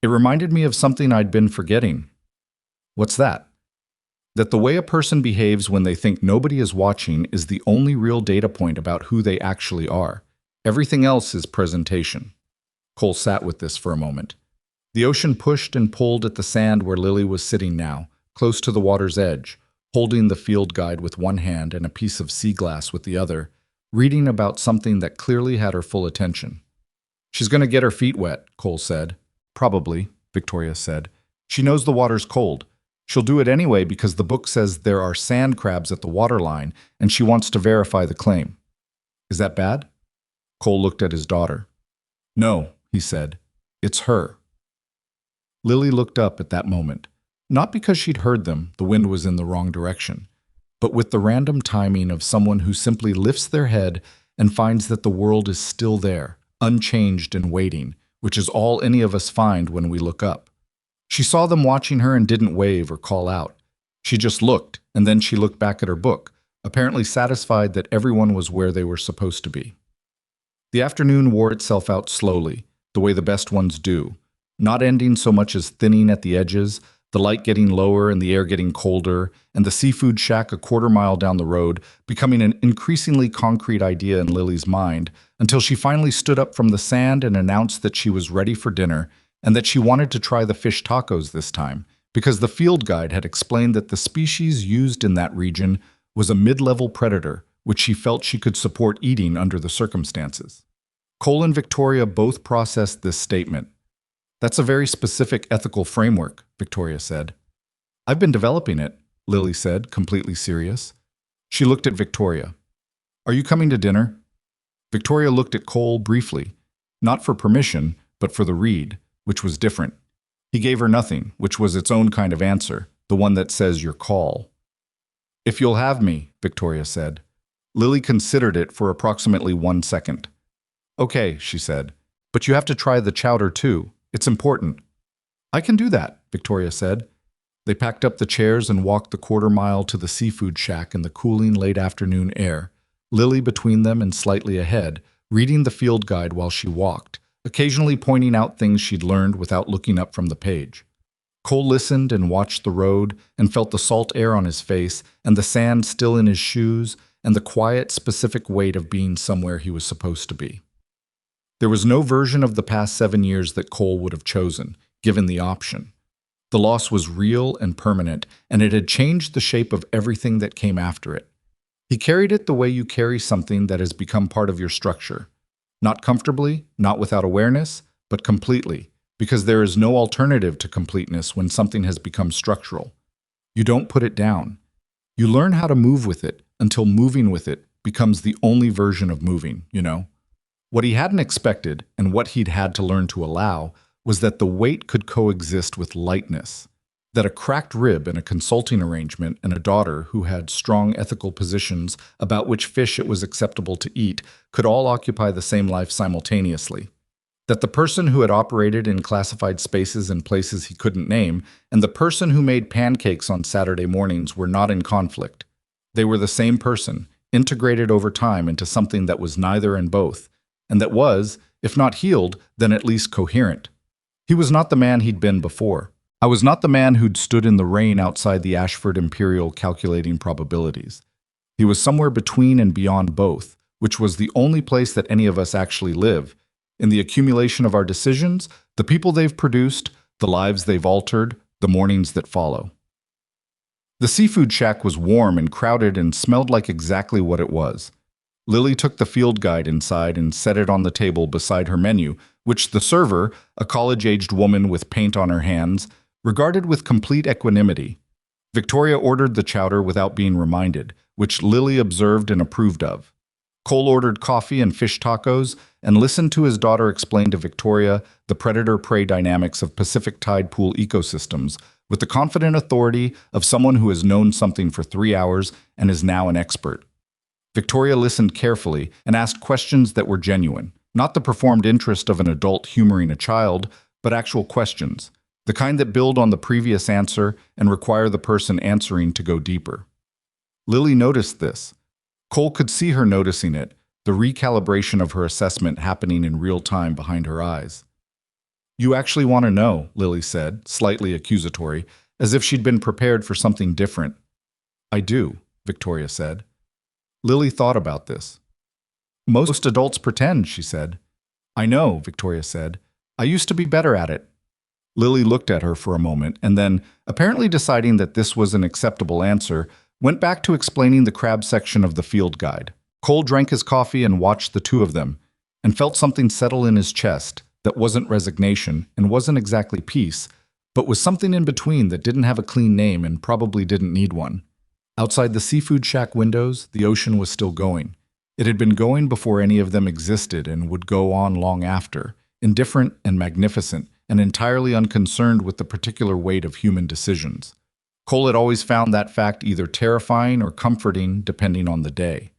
"It reminded me of something I'd been forgetting." "What's that?" "That the way a person behaves when they think nobody is watching is the only real data point about who they actually are. Everything else is presentation." Cole sat with this for a moment. The ocean pushed and pulled at the sand where Lily was sitting now, close to the water's edge, holding the field guide with one hand and a piece of sea glass with the other, reading about something that clearly had her full attention. "She's going to get her feet wet," Cole said. "Probably," Victoria said. "She knows the water's cold. She'll do it anyway because the book says there are sand crabs at the waterline, and she wants to verify the claim." "Is that bad?" Cole looked at his daughter. "No," he said. "It's her." Lily looked up at that moment. Not because she'd heard them, the wind was in the wrong direction, but with the random timing of someone who simply lifts their head and finds that the world is still there, unchanged and waiting, which is all any of us find when we look up. She saw them watching her and didn't wave or call out. She just looked, and then she looked back at her book, apparently satisfied that everyone was where they were supposed to be. The afternoon wore itself out slowly, the way the best ones do, not ending so much as thinning at the edges, the light getting lower and the air getting colder, and the seafood shack a quarter-mile down the road becoming an increasingly concrete idea in Lily's mind, until she finally stood up from the sand and announced that she was ready for dinner and that she wanted to try the fish tacos this time, because the field guide had explained that the species used in that region was a mid-level predator, which she felt she could support eating under the circumstances. Cole and Victoria both processed this statement. "That's a very specific ethical framework," Victoria said. "I've been developing it," Lily said, completely serious. She looked at Victoria. "Are you coming to dinner?" Victoria looked at Cole briefly, not for permission, but for the read, which was different. He gave her nothing, which was its own kind of answer, the one that says your call. "If you'll have me," Victoria said. Lily considered it for approximately 1 second. "Okay," she said, "but you have to try the chowder too. It's important." "I can do that," Victoria said. They packed up the chairs and walked the quarter-mile to the seafood shack in the cooling late afternoon air, Lily between them and slightly ahead, reading the field guide while she walked, occasionally pointing out things she'd learned without looking up from the page. Cole listened and watched the road and felt the salt air on his face and the sand still in his shoes and the quiet, specific weight of being somewhere he was supposed to be. There was no version of the past 7 years that Cole would have chosen, given the option. The loss was real and permanent, and it had changed the shape of everything that came after it. He carried it the way you carry something that has become part of your structure. Not comfortably, not without awareness, but completely, because there is no alternative to completeness when something has become structural. You don't put it down. You learn how to move with it until moving with it becomes the only version of moving, you know? What he hadn't expected, and what he'd had to learn to allow, was that the weight could coexist with lightness, that a cracked rib in a consulting arrangement and a daughter who had strong ethical positions about which fish it was acceptable to eat could all occupy the same life simultaneously, that the person who had operated in classified spaces in places he couldn't name and the person who made pancakes on Saturday mornings were not in conflict. They were the same person, integrated over time into something that was neither and both, and that was, if not healed, then at least coherent. He was not the man he'd been before. I was not the man who'd stood in the rain outside the Ashford Imperial calculating probabilities. He was somewhere between and beyond both, which was the only place that any of us actually live. In the accumulation of our decisions, the people they've produced, the lives they've altered, the mornings that follow. The seafood shack was warm and crowded and smelled like exactly what it was. Lily took the field guide inside and set it on the table beside her menu, which the server, a college-aged woman with paint on her hands, regarded with complete equanimity. Victoria ordered the chowder without being reminded, which Lily observed and approved of. Cole ordered coffee and fish tacos and listened to his daughter explain to Victoria the predator-prey dynamics of Pacific tide pool ecosystems with the confident authority of someone who has known something for 3 hours and is now an expert. Victoria listened carefully and asked questions that were genuine, not the performed interest of an adult humoring a child, but actual questions, the kind that build on the previous answer and require the person answering to go deeper. Lily noticed this. Cole could see her noticing it, the recalibration of her assessment happening in real time behind her eyes. "You actually want to know," Lily said, slightly accusatory, as if she'd been prepared for something different. "I do," Victoria said. Lily thought about this. "Most adults pretend," she said. "I know," Victoria said, I used to be better at it. Lily looked at her for a moment and then, apparently deciding that this was an acceptable answer, went back to explaining the crab section of the field guide. Cole drank his coffee and watched the two of them, and felt something settle in his chest that wasn't resignation and wasn't exactly peace, but was something in between that didn't have a clean name and probably didn't need one. Outside the seafood shack windows, the ocean was still going. It had been going before any of them existed and would go on long after, indifferent and magnificent, and entirely unconcerned with the particular weight of human decisions. Cole had always found that fact either terrifying or comforting, depending on the day.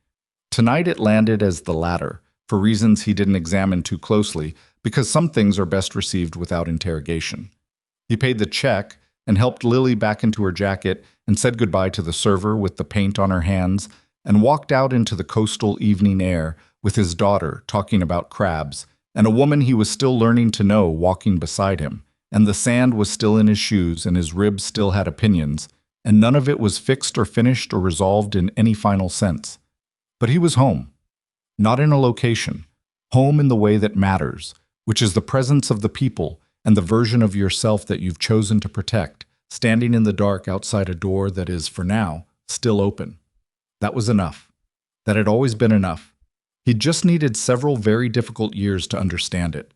Tonight it landed as the latter, for reasons he didn't examine too closely, because some things are best received without interrogation. He paid the check and helped Lily back into her jacket and said goodbye to the server with the paint on her hands and walked out into the coastal evening air with his daughter talking about crabs and a woman he was still learning to know walking beside him, and the sand was still in his shoes and his ribs still had opinions, and none of it was fixed or finished or resolved in any final sense. But he was home, not in a location, home in the way that matters, which is the presence of the people and the version of yourself that you've chosen to protect, standing in the dark outside a door that is, for now, still open. That was enough. That had always been enough. He'd just needed several very difficult years to understand it.